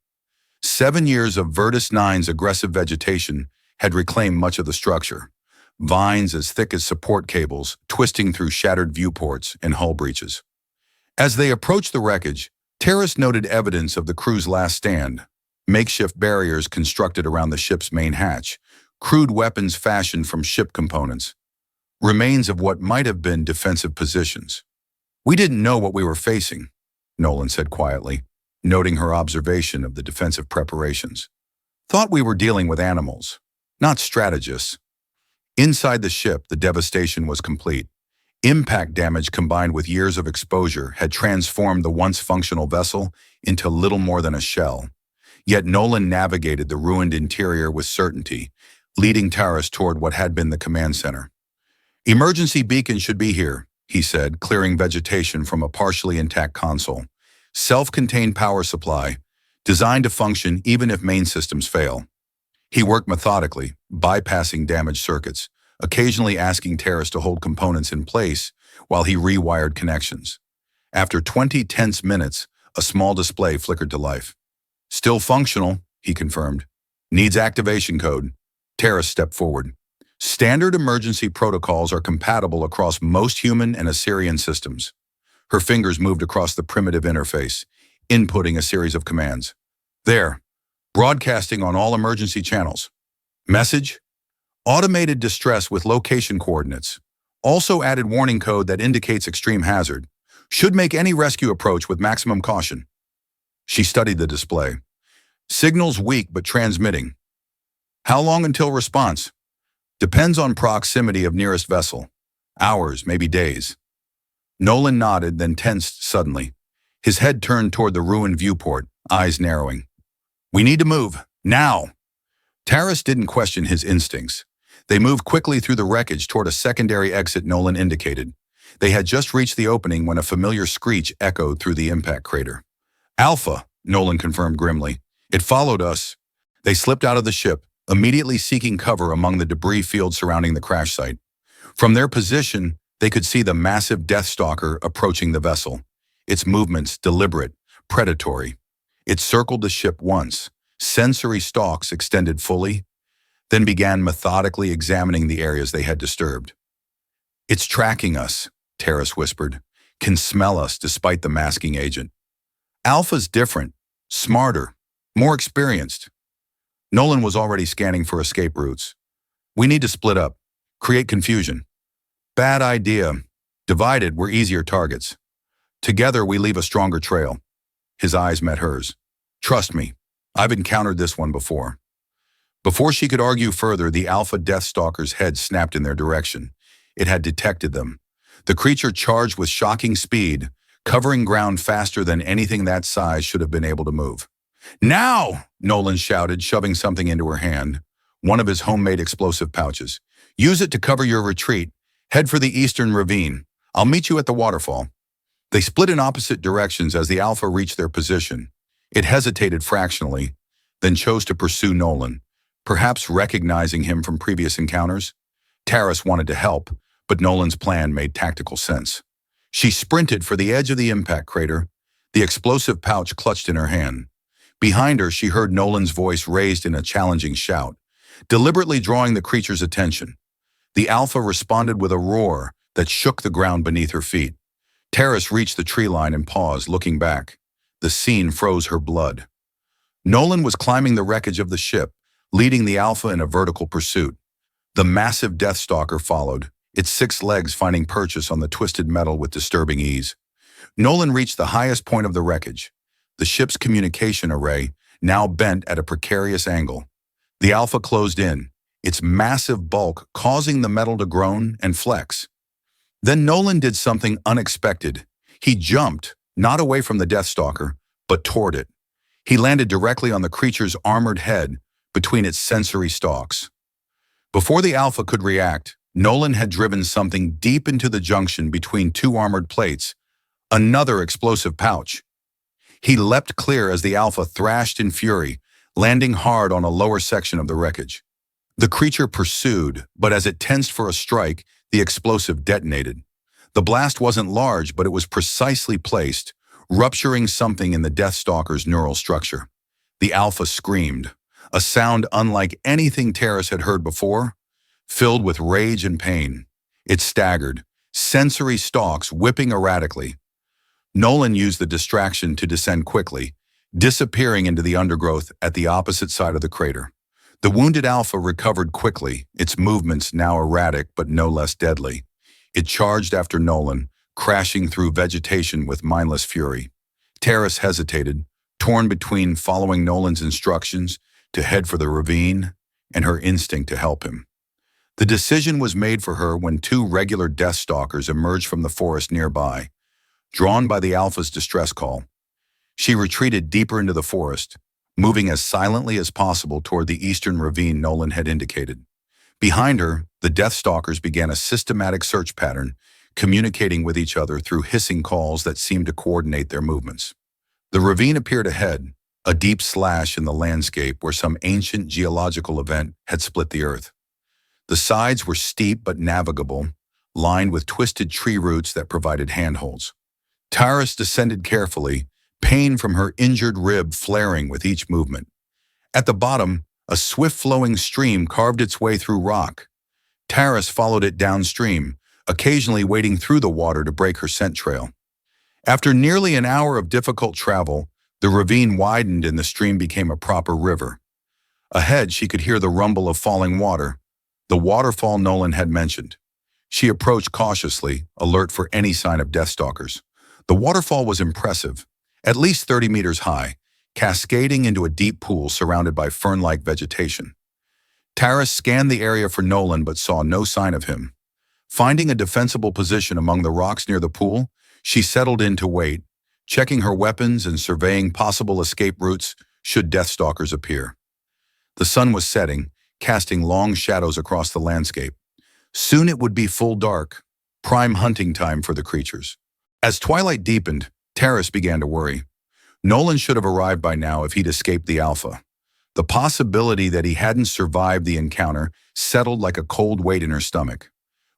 7 years of Virtus 9's aggressive vegetation had reclaimed much of the structure, vines as thick as support cables twisting through shattered viewports and hull breaches. As they approached the wreckage, Taris noted evidence of the crew's last stand, makeshift barriers constructed around the ship's main hatch, crude weapons fashioned from ship components, remains of what might have been defensive positions. We didn't know what we were facing, Nolan said quietly, noting her observation of the defensive preparations. Thought we were dealing with animals, not strategists. Inside the ship, the devastation was complete. Impact damage combined with years of exposure had transformed the once functional vessel into little more than a shell. Yet Nolan navigated the ruined interior with certainty, leading Taris toward what had been the command center. Emergency beacon should be here, he said, clearing vegetation from a partially intact console. Self-contained power supply, designed to function even if main systems fail. He worked methodically, bypassing damaged circuits, occasionally asking Taris to hold components in place while he rewired connections. After 20 tense minutes, a small display flickered to life. "Still functional," he confirmed. "Needs activation code." Taris stepped forward. "Standard emergency protocols are compatible across most human and Asirion systems." Her fingers moved across the primitive interface, inputting a series of commands. "There, broadcasting on all emergency channels. Message: automated distress with location coordinates. Also added warning code that indicates extreme hazard. Should make any rescue approach with maximum caution." She studied the display. "Signals weak but transmitting. How long until response?" "Depends on proximity of nearest vessel. Hours, maybe days." Nolan nodded, then tensed suddenly. His head turned toward the ruined viewport, eyes narrowing. "We need to move. Now!" Taris didn't question his instincts. They moved quickly through the wreckage toward a secondary exit Nolan indicated. They had just reached the opening when a familiar screech echoed through the impact crater. "Alpha," Nolan confirmed grimly. "It followed us." They slipped out of the ship, immediately seeking cover among the debris field surrounding the crash site. From their position, they could see the massive death-stalker approaching the vessel. Its movements deliberate, predatory. It circled the ship once, sensory stalks extended fully, then began methodically examining the areas they had disturbed. "It's tracking us," Taris whispered. "Can smell us despite the masking agent." "Alpha's different, smarter, more experienced." Nolan was already scanning for escape routes. "We need to split up, create confusion." "Bad idea. Divided, we're easier targets. Together, we leave a stronger trail." His eyes met hers. "Trust me, I've encountered this one before." Before she could argue further, the Alpha Deathstalker's head snapped in their direction. It had detected them. The creature charged with shocking speed, covering ground faster than anything that size should have been able to move. "Now!" Nolan shouted, shoving something into her hand, one of his homemade explosive pouches. "Use it to cover your retreat. Head for the eastern ravine. I'll meet you at the waterfall." They split in opposite directions as the Alpha reached their position. It hesitated fractionally, then chose to pursue Nolan, perhaps recognizing him from previous encounters. Taris wanted to help, but Nolan's plan made tactical sense. She sprinted for the edge of the impact crater, the explosive pouch clutched in her hand. Behind her, she heard Nolan's voice raised in a challenging shout, deliberately drawing the creature's attention. The Alpha responded with a roar that shook the ground beneath her feet. Taris reached the tree line and paused, looking back. The scene froze her blood. Nolan was climbing the wreckage of the ship, leading the Alpha in a vertical pursuit. The massive Deathstalker followed, its 6 legs finding purchase on the twisted metal with disturbing ease. Nolan reached the highest point of the wreckage, the ship's communication array, now bent at a precarious angle. The Alpha closed in, its massive bulk causing the metal to groan and flex. Then Nolan did something unexpected. He jumped, not away from the Deathstalker, but toward it. He landed directly on the creature's armored head between its sensory stalks. Before the Alpha could react, Nolan had driven something deep into the junction between 2 armored plates, another explosive pouch. He leapt clear as the Alpha thrashed in fury, landing hard on a lower section of the wreckage. The creature pursued, but as it tensed for a strike, the explosive detonated. The blast wasn't large, but it was precisely placed, rupturing something in the Deathstalker's neural structure. The Alpha screamed, a sound unlike anything Taris had heard before, filled with rage and pain. It staggered, sensory stalks whipping erratically. Nolan used the distraction to descend quickly, disappearing into the undergrowth at the opposite side of the crater. The wounded Alpha recovered quickly, its movements now erratic but no less deadly. It charged after Nolan, crashing through vegetation with mindless fury. Taris hesitated, torn between following Nolan's instructions to head for the ravine and her instinct to help him. The decision was made for her when 2 regular Deathstalkers emerged from the forest nearby, drawn by the Alpha's distress call. She retreated deeper into the forest, moving as silently as possible toward the eastern ravine Nolan had indicated. Behind her, the Deathstalkers began a systematic search pattern, communicating with each other through hissing calls that seemed to coordinate their movements. The ravine appeared ahead, a deep slash in the landscape where some ancient geological event had split the earth. The sides were steep but navigable, lined with twisted tree roots that provided handholds. Taris descended carefully, pain from her injured rib flaring with each movement. At the bottom, a swift-flowing stream carved its way through rock. Taris followed it downstream, occasionally wading through the water to break her scent trail. After nearly an hour of difficult travel, the ravine widened and the stream became a proper river. Ahead, she could hear the rumble of falling water, the waterfall Nolan had mentioned. She approached cautiously, alert for any sign of death-stalkers. The waterfall was impressive, at least 30 meters high, cascading into a deep pool surrounded by fern-like vegetation. Taris scanned the area for Nolan but saw no sign of him. Finding a defensible position among the rocks near the pool, she settled in to wait, checking her weapons and surveying possible escape routes should death-stalkers appear. The sun was setting, casting long shadows across the landscape. Soon it would be full dark, prime hunting time for the creatures. As twilight deepened, Taris began to worry. Nolan should have arrived by now if he'd escaped the Alpha. The possibility that he hadn't survived the encounter settled like a cold weight in her stomach.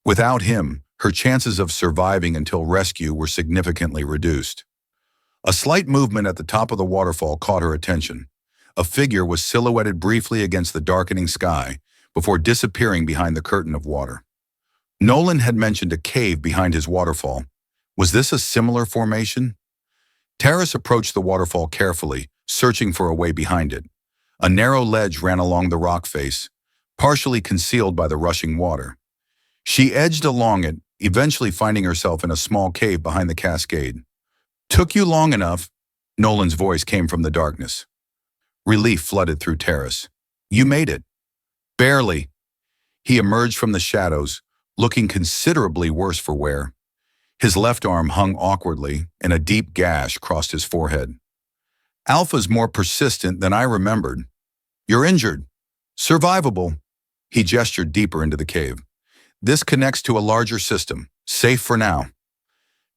Without him, her chances of surviving until rescue were significantly reduced. A slight movement at the top of the waterfall caught her attention. A figure was silhouetted briefly against the darkening sky before disappearing behind the curtain of water. Nolan had mentioned a cave behind his waterfall. Was this a similar formation? Taris approached the waterfall carefully, searching for a way behind it. A narrow ledge ran along the rock face, partially concealed by the rushing water. She edged along it, eventually finding herself in a small cave behind the cascade. "Took you long enough," Nolan's voice came from the darkness. Relief flooded through Taris. "You made it." "Barely." He emerged from the shadows, looking considerably worse for wear. His left arm hung awkwardly, and a deep gash crossed his forehead. "Alpha's more persistent than I remembered." "You're injured." "Survivable." He gestured deeper into the cave. "This connects to a larger system. Safe for now."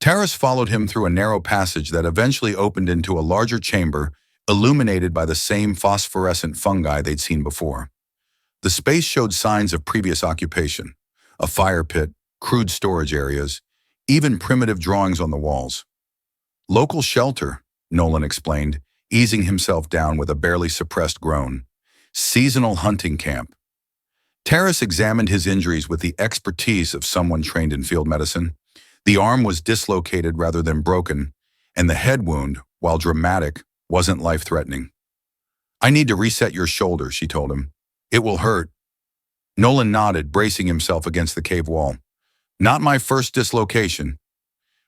Taris followed him through a narrow passage that eventually opened into a larger chamber, illuminated by the same phosphorescent fungi they'd seen before. The space showed signs of previous occupation: a fire pit, crude storage areas, even primitive drawings on the walls. "Local shelter," Nolan explained, easing himself down with a barely suppressed groan. "Seasonal hunting camp." Taris examined his injuries with the expertise of someone trained in field medicine. The arm was dislocated rather than broken, and the head wound, while dramatic, wasn't life-threatening. "I need to reset your shoulder," she told him. "It will hurt." Nolan nodded, bracing himself against the cave wall. "Not my first dislocation."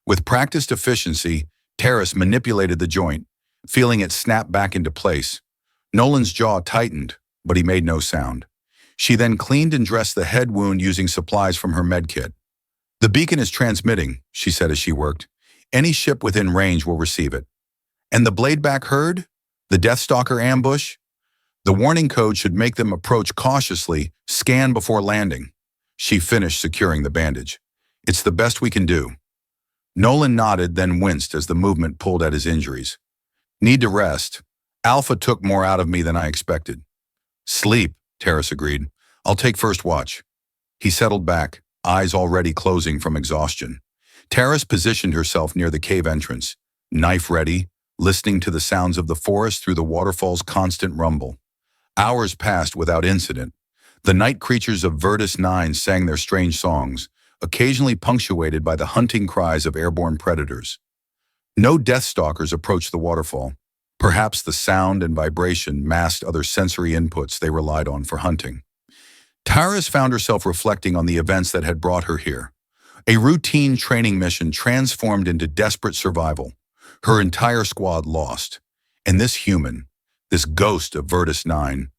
With practiced efficiency, Taris manipulated the joint, feeling it snap back into place. Nolan's jaw tightened, but he made no sound. She then cleaned and dressed the head wound using supplies from her medkit. "The beacon is transmitting," she said as she worked. "Any ship within range will receive it." "And the Bladeback herd? The Deathstalker ambush?" "The warning code should make them approach cautiously, scan before landing." She finished securing the bandage. "It's the best we can do." Nolan nodded, then winced as the movement pulled at his injuries. "Need to rest. Alpha took more out of me than I expected." "Sleep," Taris agreed. "I'll take first watch." He settled back, eyes already closing from exhaustion. Taris positioned herself near the cave entrance, knife ready, listening to the sounds of the forest through the waterfall's constant rumble. Hours passed without incident. The night creatures of Virtus 9 sang their strange songs, occasionally punctuated by the hunting cries of airborne predators. No deathstalkers approached the waterfall. Perhaps the sound and vibration masked other sensory inputs they relied on for hunting. Taris found herself reflecting on the events that had brought her here. A routine training mission transformed into desperate survival. Her entire squad lost. And this human, this ghost of Virtus 9,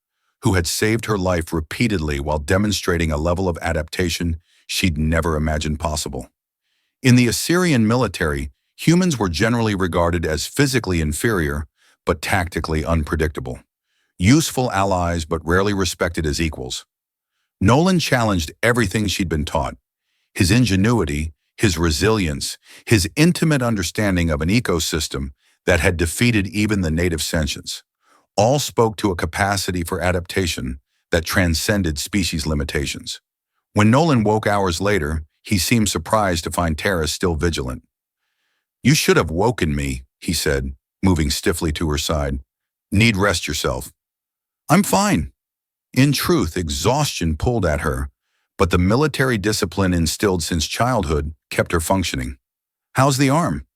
who had saved her life repeatedly while demonstrating a level of adaptation she'd never imagined possible. In the Asirion military, humans were generally regarded as physically inferior, but tactically unpredictable. Useful allies, but rarely respected as equals. Nolan challenged everything she'd been taught. His ingenuity, his resilience, his intimate understanding of an ecosystem that had defeated even the native sentients. All spoke to a capacity for adaptation that transcended species limitations. When Nolan woke hours later, he seemed surprised to find Taris still vigilant. "You should have woken me," he said, moving stiffly to her side. "Need rest yourself." "I'm fine." In truth, exhaustion pulled at her, but the military discipline instilled since childhood kept her functioning. "How's the arm?"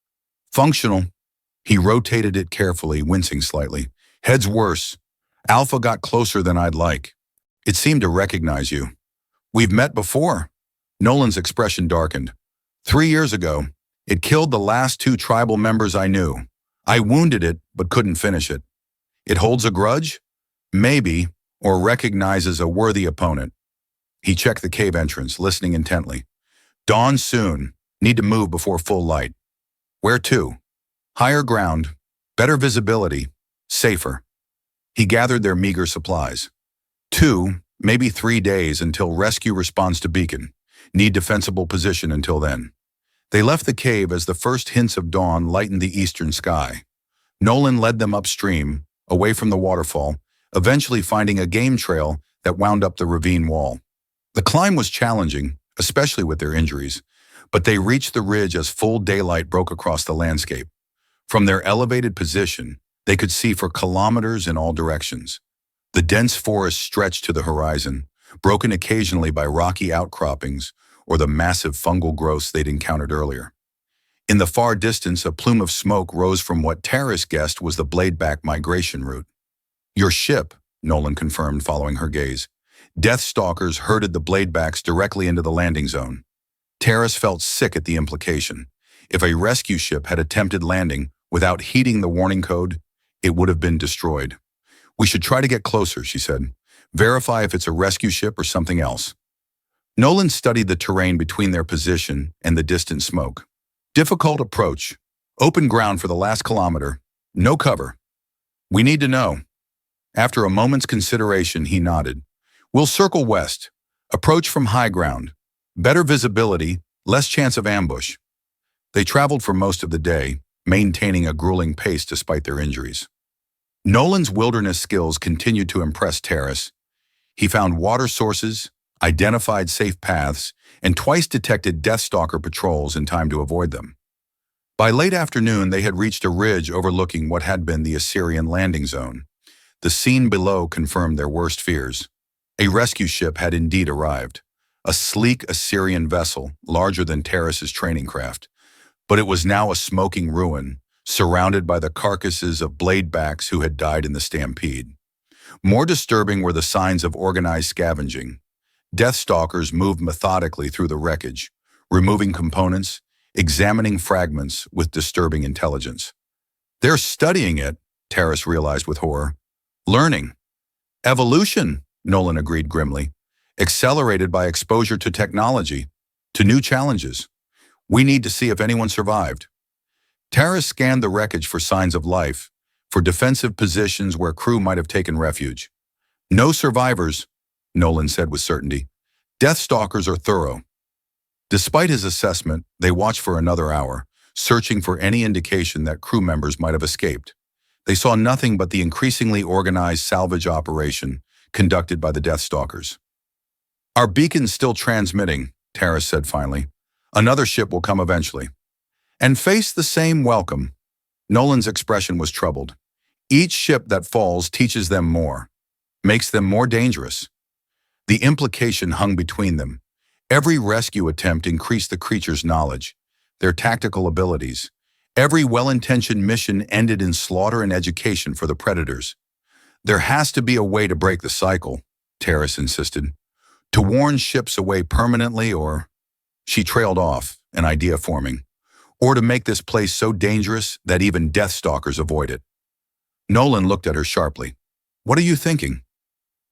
"Functional." He rotated it carefully, wincing slightly. "Head's worse. Alpha got closer than I'd like. It seemed to recognize you." "We've met before." Nolan's expression darkened. 3 years ago, it killed the last 2 tribal members I knew. I wounded it, but couldn't finish it. It holds a grudge? Maybe, or recognizes a worthy opponent. He checked the cave entrance, listening intently. "Dawn soon. Need to move before full light." "Where to?" "Higher ground. Better visibility. Safer." He gathered their meager supplies. 2, maybe 3 days until rescue responds to beacon. Need defensible position until then. They left the cave as the first hints of dawn lightened the eastern sky. Nolan led them upstream, away from the waterfall, eventually finding a game trail that wound up the ravine wall. The climb was challenging, especially with their injuries, but they reached the ridge as full daylight broke across the landscape. From their elevated position, they could see for kilometers in all directions. The dense forest stretched to the horizon, broken occasionally by rocky outcroppings or the massive fungal growths they'd encountered earlier. In the far distance, a plume of smoke rose from what Taris guessed was the Bladeback migration route. "Your ship," Nolan confirmed, following her gaze. "Death-stalkers herded the Bladebacks directly into the landing zone." Taris felt sick at the implication. If a rescue ship had attempted landing without heeding the warning code, it would have been destroyed. "We should try to get closer," she said. "Verify if it's a rescue ship or something else." Nolan studied the terrain between their position and the distant smoke. "Difficult approach. Open ground for the last kilometer. No cover. We need to know." After a moment's consideration, he nodded. "We'll circle west. Approach from high ground. Better visibility, less chance of ambush." They traveled for most of the day, maintaining a grueling pace despite their injuries. Nolan's wilderness skills continued to impress Taris. He found water sources, identified safe paths, and twice detected Deathstalker patrols in time to avoid them. By late afternoon, they had reached a ridge overlooking what had been the Asirion landing zone. The scene below confirmed their worst fears. A rescue ship had indeed arrived, a sleek Asirion vessel larger than Taris's training craft. But it was now a smoking ruin, surrounded by the carcasses of Bladebacks who had died in the stampede. More disturbing were the signs of organized scavenging. Deathstalkers moved methodically through the wreckage, removing components, examining fragments with disturbing intelligence. "They're studying it," Taris realized with horror. "Learning." "Evolution," Nolan agreed grimly, "accelerated by exposure to technology, to new challenges. We need to see if anyone survived." Taris scanned the wreckage for signs of life, for defensive positions where crew might have taken refuge. "No survivors," Nolan said with certainty. "Deathstalkers are thorough." Despite his assessment, they watched for another hour, searching for any indication that crew members might have escaped. They saw nothing but the increasingly organized salvage operation conducted by the Deathstalkers. "Our beacon's still transmitting," Taris said finally. "Another ship will come eventually." "And face the same welcome." Nolan's expression was troubled. "Each ship that falls teaches them more, makes them more dangerous." The implication hung between them. Every rescue attempt increased the creatures' knowledge, their tactical abilities. Every well-intentioned mission ended in slaughter and education for the predators. "There has to be a way to break the cycle," Taris insisted. "To warn ships away permanently or—" She trailed off, an idea forming. "Or to make this place so dangerous that even Deathstalkers avoid it." Nolan looked at her sharply. "What are you thinking?"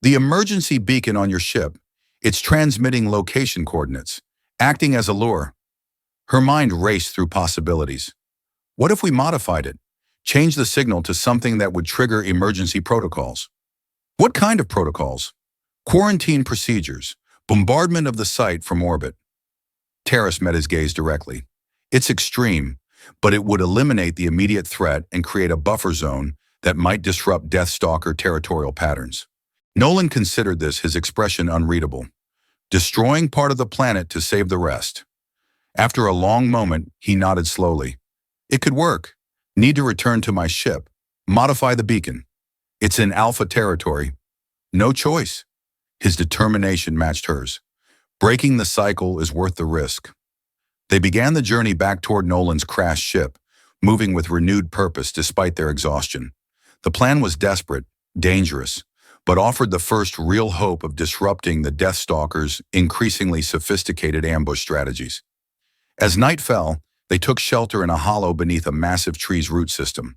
"The emergency beacon on your ship. It's transmitting location coordinates, acting as a lure." Her mind raced through possibilities. What if we modified it? Change the signal to something that would trigger emergency protocols? "What kind of protocols?" "Quarantine procedures, bombardment of the site from orbit." Taris met his gaze directly. "It's extreme, but it would eliminate the immediate threat and create a buffer zone that might disrupt Deathstalker territorial patterns. Nolan considered this, his expression unreadable. Destroying part of the planet to save the rest. After a long moment, he nodded slowly. It could work. Need to return to my ship. Modify the beacon. It's in Alpha territory. No choice. His determination matched hers. Breaking the cycle is worth the risk. They began the journey back toward Nolan's crashed ship, moving with renewed purpose despite their exhaustion. The plan was desperate, dangerous, but offered the first real hope of disrupting the Deathstalkers' increasingly sophisticated ambush strategies. As night fell, they took shelter in a hollow beneath a massive tree's root system.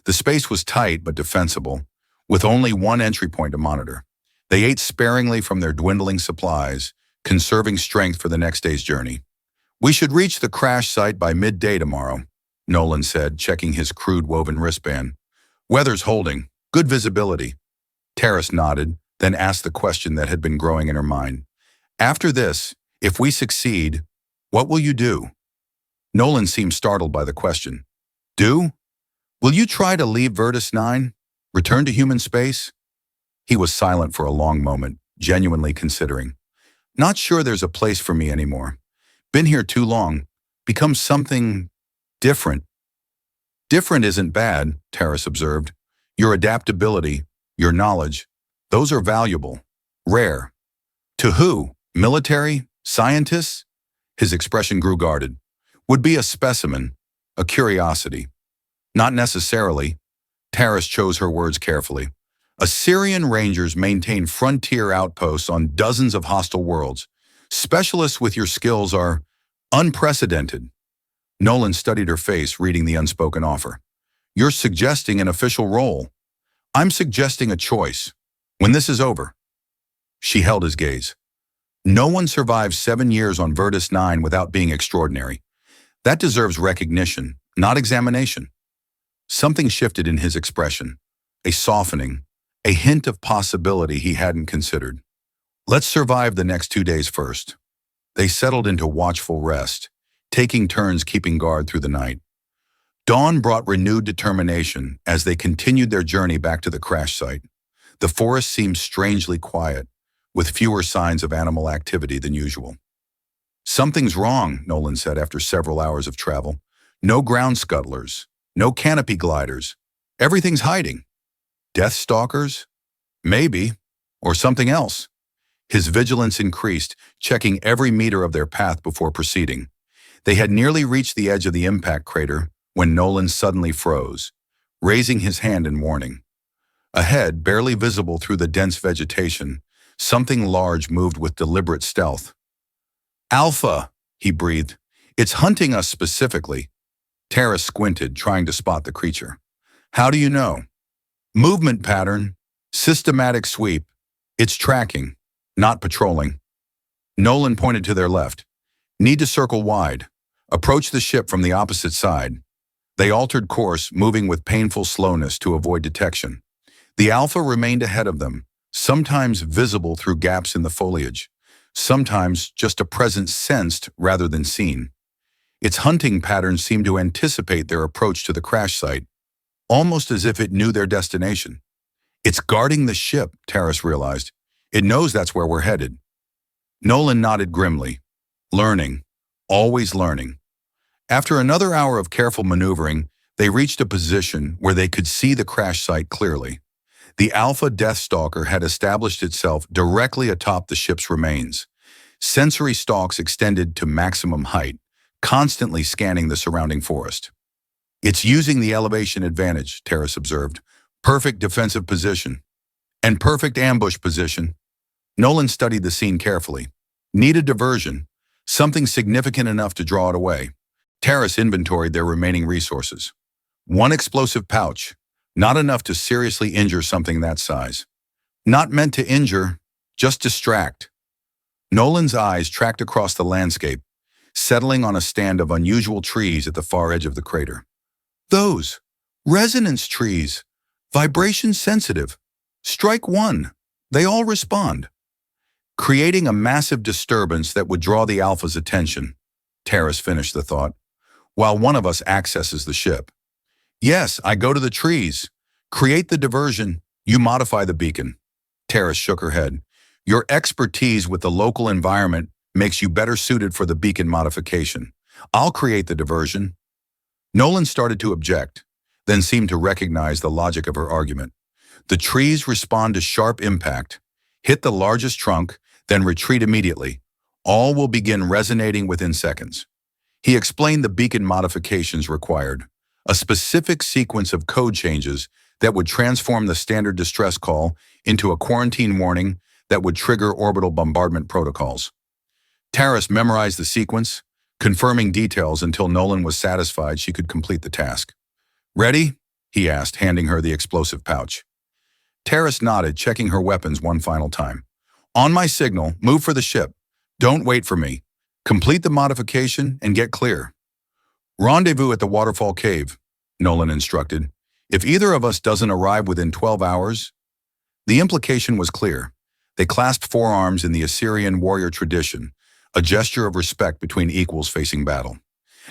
The space was tight but defensible, with only one entry point to monitor. They ate sparingly from their dwindling supplies, conserving strength for the next day's journey. We should reach the crash site by midday tomorrow, Nolan said, checking his crude woven wristband. Weather's holding. Good visibility. Taris nodded, then asked the question that had been growing in her mind. After this, if we succeed, what will you do? Nolan seemed startled by the question. Do? Will you try to leave Virtus 9? Return to human space? He was silent for a long moment, genuinely considering. Not sure there's a place for me anymore. Been here too long. Become something different. Different isn't bad, Taris observed. Your adaptability, your knowledge, those are valuable. Rare. To who? Military? Scientists? His expression grew guarded. Would be a specimen, a curiosity. Not necessarily. Taris chose her words carefully. Asirion Rangers maintain frontier outposts on dozens of hostile worlds. Specialists with your skills are unprecedented. Nolan studied her face, reading the unspoken offer. You're suggesting an official role. I'm suggesting a choice. When this is over. She held his gaze. No one survives 7 years on Virtus 9 without being extraordinary. That deserves recognition, not examination. Something shifted in his expression. A softening. A hint of possibility he hadn't considered. Let's survive the next 2 days first. They settled into watchful rest, taking turns keeping guard through the night. Dawn brought renewed determination as they continued their journey back to the crash site. The forest seemed strangely quiet, with fewer signs of animal activity than usual. Something's wrong, Nolan said after several hours of travel. No ground scuttlers, no canopy gliders. Everything's hiding. Deathstalkers? Maybe. Or something else. His vigilance increased, checking every meter of their path before proceeding. They had nearly reached the edge of the impact crater when Nolan suddenly froze, raising his hand in warning. Ahead, barely visible through the dense vegetation, something large moved with deliberate stealth. Alpha, he breathed. It's hunting us specifically. Taris squinted, trying to spot the creature. How do you know? Movement pattern, systematic sweep. It's tracking, not patrolling. Nolan pointed to their left. Need to circle wide. Approach the ship from the opposite side. They altered course, moving with painful slowness to avoid detection. The Alpha remained ahead of them, sometimes visible through gaps in the foliage, sometimes just a presence sensed rather than seen. Its hunting patterns seemed to anticipate their approach to the crash site, almost as if it knew their destination. It's guarding the ship, Taris realized. It knows that's where we're headed. Nolan nodded grimly. Learning. Always learning. After another hour of careful maneuvering, they reached a position where they could see the crash site clearly. The Alpha Deathstalker had established itself directly atop the ship's remains. Sensory stalks extended to maximum height, constantly scanning the surrounding forest. It's using the elevation advantage, Taris observed. Perfect defensive position. And perfect ambush position. Nolan studied the scene carefully. Need a diversion. Something significant enough to draw it away. Taris inventoried their remaining resources. One explosive pouch. Not enough to seriously injure something that size. Not meant to injure, just distract. Nolan's eyes tracked across the landscape, settling on a stand of unusual trees at the far edge of the crater. Those. Resonance trees. Vibration sensitive. Strike one. They all respond. Creating a massive disturbance that would draw the Alpha's attention. Taris finished the thought. While one of us accesses the ship. Yes, I go to the trees. Create the diversion. You modify the beacon. Taris shook her head. Your expertise with the local environment makes you better suited for the beacon modification. I'll create the diversion. Nolan started to object, then seemed to recognize the logic of her argument. The trees respond to sharp impact, hit the largest trunk, then retreat immediately. All will begin resonating within seconds. He explained the beacon modifications required, a specific sequence of code changes that would transform the standard distress call into a quarantine warning that would trigger orbital bombardment protocols. Taris memorized the sequence, confirming details until Nolan was satisfied she could complete the task. Ready? He asked, handing her the explosive pouch. Taris nodded, checking her weapons one final time. On my signal, move for the ship. Don't wait for me. Complete the modification and get clear. Rendezvous at the waterfall cave, Nolan instructed. If either of us doesn't arrive within 12 hours... The implication was clear. They clasped forearms in the Asirion warrior tradition, a gesture of respect between equals facing battle.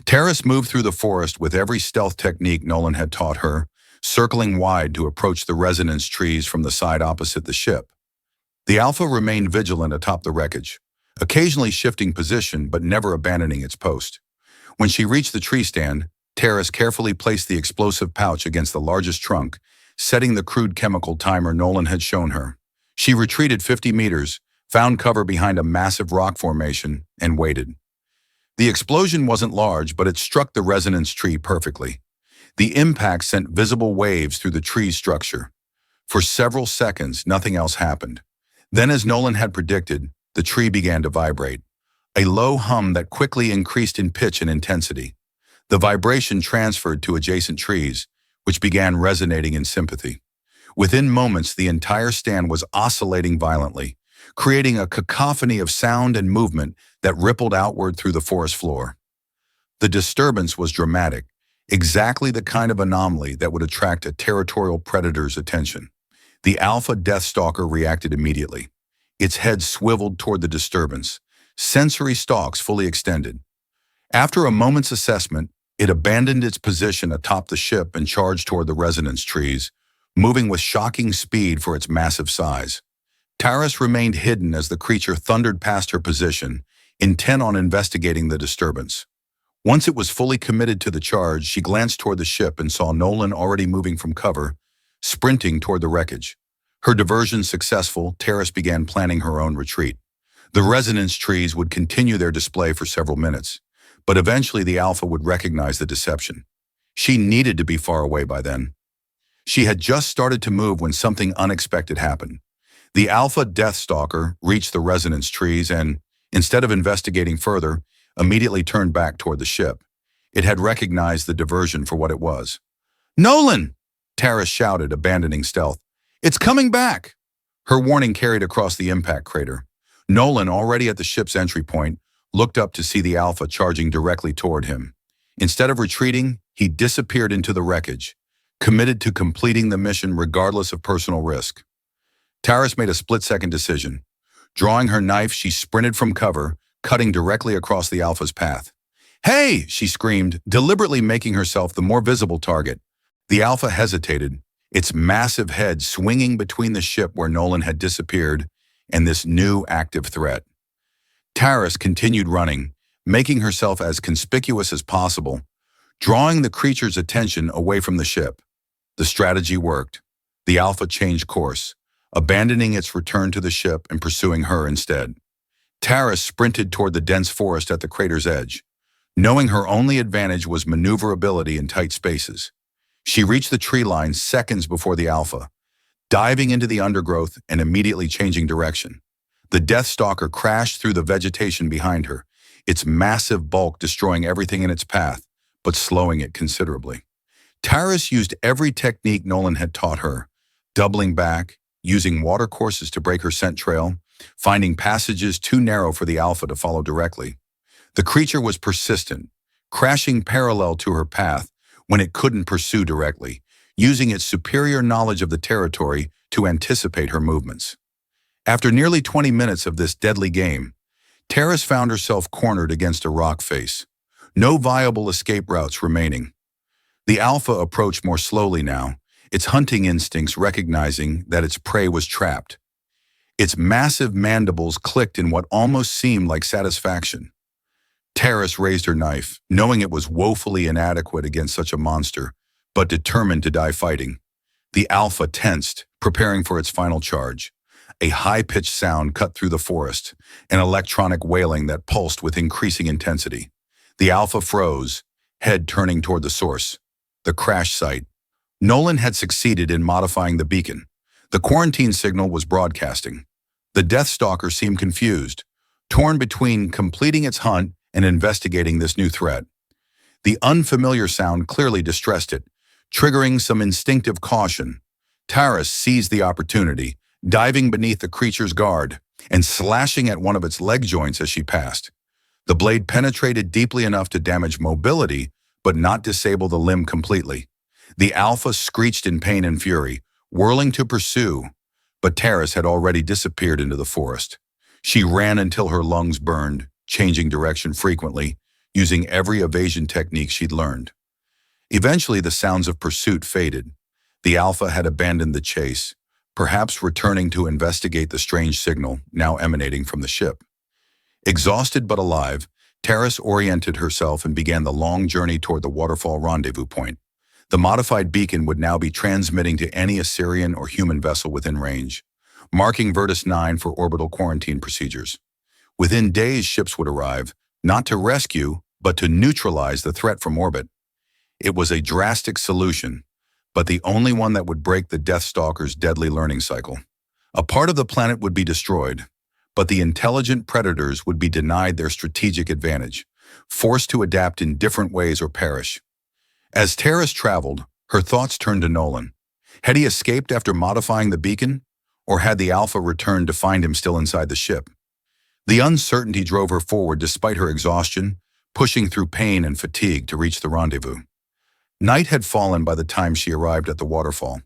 Taris moved through the forest with every stealth technique Nolan had taught her, circling wide to approach the resonance trees from the side opposite the ship. The Alpha remained vigilant atop the wreckage, occasionally shifting position but never abandoning its post. When she reached the tree stand, Taris carefully placed the explosive pouch against the largest trunk, setting the crude chemical timer Nolan had shown her. She retreated 50 meters, found cover behind a massive rock formation, and waited. The explosion wasn't large, but it struck the resonance tree perfectly. The impact sent visible waves through the tree's structure. For several seconds, nothing else happened. Then, as Nolan had predicted, the tree began to vibrate, a low hum that quickly increased in pitch and intensity. The vibration transferred to adjacent trees, which began resonating in sympathy. Within moments, the entire stand was oscillating violently, creating a cacophony of sound and movement that rippled outward through the forest floor. The disturbance was dramatic, exactly the kind of anomaly that would attract a territorial predator's attention. The Alpha death-stalker reacted immediately. Its head swiveled toward the disturbance, sensory stalks fully extended. After a moment's assessment, it abandoned its position atop the ship and charged toward the resonance trees, moving with shocking speed for its massive size. Taris remained hidden as the creature thundered past her position, intent on investigating the disturbance. Once it was fully committed to the charge, she glanced toward the ship and saw Nolan already moving from cover, sprinting toward the wreckage. Her diversion successful, Taris began planning her own retreat. The resonance trees would continue their display for several minutes, but eventually the Alpha would recognize the deception. She needed to be far away by then. She had just started to move when something unexpected happened. The Alpha death-stalker reached the resonance trees and, instead of investigating further, immediately turned back toward the ship. It had recognized the diversion for what it was. "Nolan!" Taris shouted, abandoning stealth. "It's coming back!" Her warning carried across the impact crater. Nolan, already at the ship's entry point, looked up to see the Alpha charging directly toward him. Instead of retreating, he disappeared into the wreckage, committed to completing the mission regardless of personal risk. Taris made a split-second decision. Drawing her knife, she sprinted from cover, cutting directly across the Alpha's path. "Hey!" she screamed, deliberately making herself the more visible target. The Alpha hesitated, its massive head swinging between the ship where Nolan had disappeared and this new active threat. Taris continued running, making herself as conspicuous as possible, drawing the creature's attention away from the ship. The strategy worked. The Alpha changed course, abandoning its return to the ship and pursuing her instead. Taris sprinted toward the dense forest at the crater's edge, knowing her only advantage was maneuverability in tight spaces. She reached the tree line seconds before the Alpha, diving into the undergrowth and immediately changing direction. The death-stalker crashed through the vegetation behind her, its massive bulk destroying everything in its path, but slowing it considerably. Taris used every technique Nolan had taught her, doubling back, using watercourses to break her scent trail, finding passages too narrow for the Alpha to follow directly. The creature was persistent, crashing parallel to her path when it couldn't pursue directly, using its superior knowledge of the territory to anticipate her movements. After nearly 20 minutes of this deadly game, Taris found herself cornered against a rock face, no viable escape routes remaining. The Alpha approached more slowly now, its hunting instincts recognizing that its prey was trapped. Its massive mandibles clicked in what almost seemed like satisfaction. Taris raised her knife, knowing it was woefully inadequate against such a monster, but determined to die fighting. The Alpha tensed, preparing for its final charge. A high-pitched sound cut through the forest, an electronic wailing that pulsed with increasing intensity. The Alpha froze, head turning toward the source. The crash site. Nolan had succeeded in modifying the beacon. The quarantine signal was broadcasting. The death-stalker seemed confused, torn between completing its hunt and investigating this new threat. The unfamiliar sound clearly distressed it, triggering some instinctive caution. Taris seized the opportunity, diving beneath the creature's guard and slashing at one of its leg joints as she passed. The blade penetrated deeply enough to damage mobility, but not disable the limb completely. The Alpha screeched in pain and fury, whirling to pursue, but Taris had already disappeared into the forest. She ran until her lungs burned, changing direction frequently, using every evasion technique she'd learned. Eventually, the sounds of pursuit faded. The Alpha had abandoned the chase, perhaps returning to investigate the strange signal now emanating from the ship. Exhausted but alive, Taris oriented herself and began the long journey toward the waterfall rendezvous point. The modified beacon would now be transmitting to any Asirion or human vessel within range, marking Virtus 9 for orbital quarantine procedures. Within days, ships would arrive, not to rescue, but to neutralize the threat from orbit. It was a drastic solution, but the only one that would break the Death-Stalker's deadly learning cycle. A part of the planet would be destroyed, but the intelligent predators would be denied their strategic advantage, forced to adapt in different ways or perish. As Taris traveled, her thoughts turned to Nolan. Had he escaped after modifying the beacon, or had the Alpha returned to find him still inside the ship? The uncertainty drove her forward despite her exhaustion, pushing through pain and fatigue to reach the rendezvous. Night had fallen by the time she arrived at the waterfall.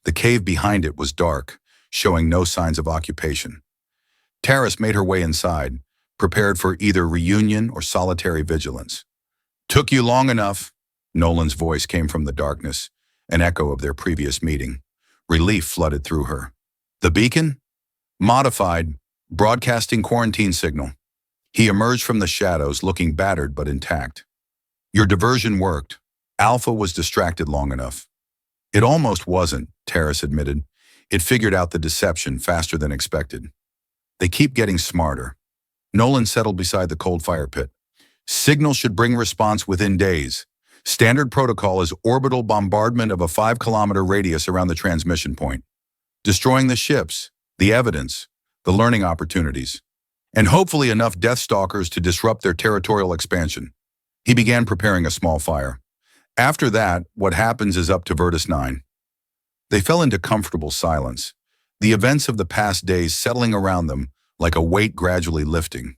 The cave behind it was dark, showing no signs of occupation. Taris made her way inside, prepared for either reunion or solitary vigilance. "Took you long enough," Nolan's voice came from the darkness, an echo of their previous meeting. Relief flooded through her. "The beacon? Modified, broadcasting quarantine signal." He emerged from the shadows, looking battered but intact. "Your diversion worked. Alpha was distracted long enough." "It almost wasn't," Taris admitted. "It figured out the deception faster than expected." "They keep getting smarter." Nolan settled beside the cold fire pit. "Signal should bring response within days. Standard protocol is orbital bombardment of a 5-kilometer radius around the transmission point, destroying the ships, the evidence, the learning opportunities, and hopefully enough death-stalkers to disrupt their territorial expansion." He began preparing a small fire. "After that, what happens is up to Virtus 9. They fell into comfortable silence, the events of the past days settling around them like a weight gradually lifting.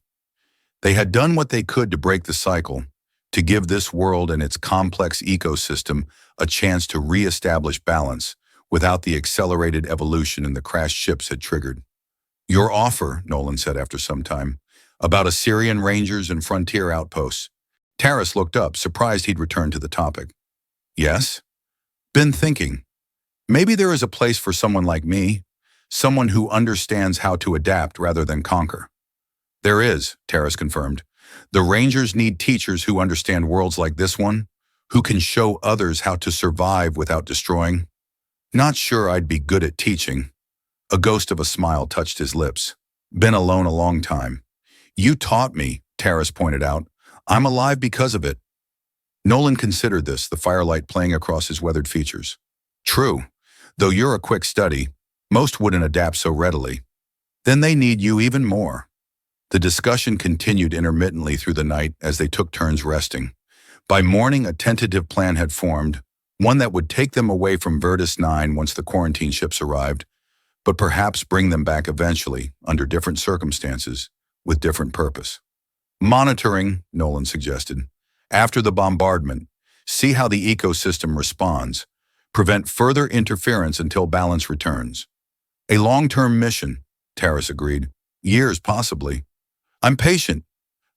They had done what they could to break the cycle, to give this world and its complex ecosystem a chance to re-establish balance without the accelerated evolution the crashed ships had triggered. "Your offer," Nolan said after some time, "about Asirion rangers and frontier outposts." Taris looked up, surprised he'd returned to the topic. "Yes?" "Been thinking. Maybe there is a place for someone like me, someone who understands how to adapt rather than conquer." "There is," Taris confirmed. "The Rangers need teachers who understand worlds like this one, who can show others how to survive without destroying." "Not sure I'd be good at teaching." A ghost of a smile touched his lips. "Been alone a long time." "You taught me," Taris pointed out. "I'm alive because of it." Nolan considered this, the firelight playing across his weathered features. "True. Though you're a quick study, most wouldn't adapt so readily. Then they need you even more." The discussion continued intermittently through the night as they took turns resting. By morning, a tentative plan had formed, one that would take them away from Virtus 9 once the quarantine ships arrived, but perhaps bring them back eventually, under different circumstances, with different purpose. "Monitoring," Nolan suggested. "After the bombardment, see how the ecosystem responds. Prevent further interference until balance returns." "A long-term mission," Taris agreed. "Years, possibly." "I'm patient."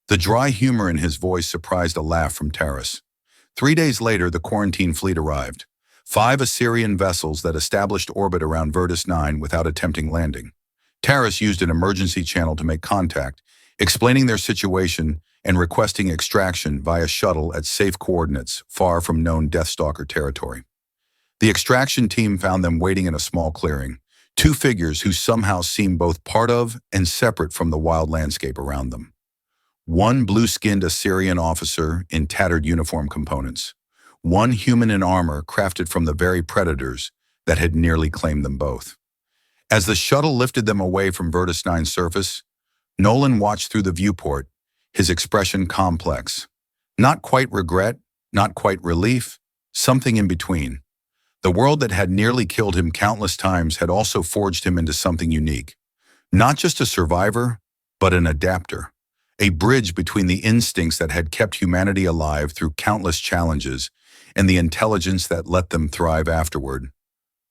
The dry humor in his voice surprised a laugh from Taris. 3 days later, the quarantine fleet arrived. 5 Asirion vessels that established orbit around Virtus 9 without attempting landing. Taris used an emergency channel to make contact, explaining their situation and requesting extraction via shuttle at safe coordinates far from known Deathstalker territory. The extraction team found them waiting in a small clearing, two figures who somehow seemed both part of and separate from the wild landscape around them. One blue-skinned Assyrian officer in tattered uniform components, one human in armor crafted from the very predators that had nearly claimed them both. As the shuttle lifted them away from Virtus 9's surface, Nolan watched through the viewport, his expression complex. Not quite regret, not quite relief, something in between. The world that had nearly killed him countless times had also forged him into something unique. Not just a survivor, but an adapter. A bridge between the instincts that had kept humanity alive through countless challenges and the intelligence that let them thrive afterward.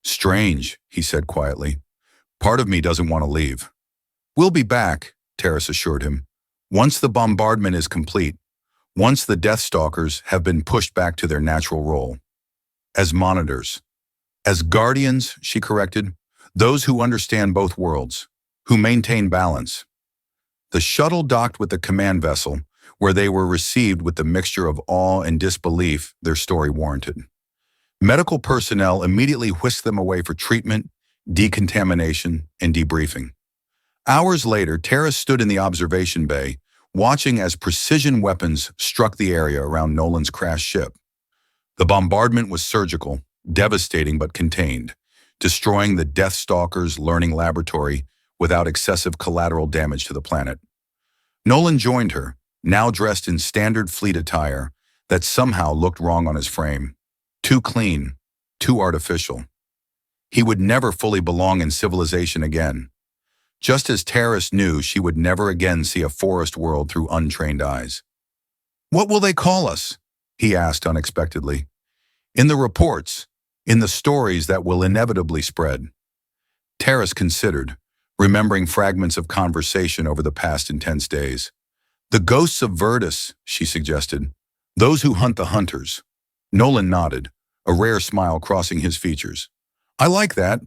Strange, he said quietly. Part of me doesn't want to leave. We'll be back, Taris assured him. Once the bombardment is complete, once the Deathstalkers have been pushed back to their natural role. As monitors. As guardians, she corrected, those who understand both worlds, who maintain balance. The shuttle docked with the command vessel, where they were received with the mixture of awe and disbelief their story warranted. Medical personnel immediately whisked them away for treatment, decontamination, and debriefing. Hours later, Taris stood in the observation bay, watching as precision weapons struck the area around Nolan's crashed ship. The bombardment was surgical, devastating but contained, destroying the Deathstalkers' learning laboratory without excessive collateral damage to the planet. Nolan joined her, now dressed in standard fleet attire that somehow looked wrong on his frame. Too clean, too artificial. He would never fully belong in civilization again. Just as Taris knew she would never again see a forest world through untrained eyes. "What will they call us?" he asked unexpectedly. "In the reports, in the stories that will inevitably spread." Taris considered, remembering fragments of conversation over the past intense days. "The ghosts of Virtus," she suggested. "Those who hunt the hunters." Nolan nodded, a rare smile crossing his features. "I like that.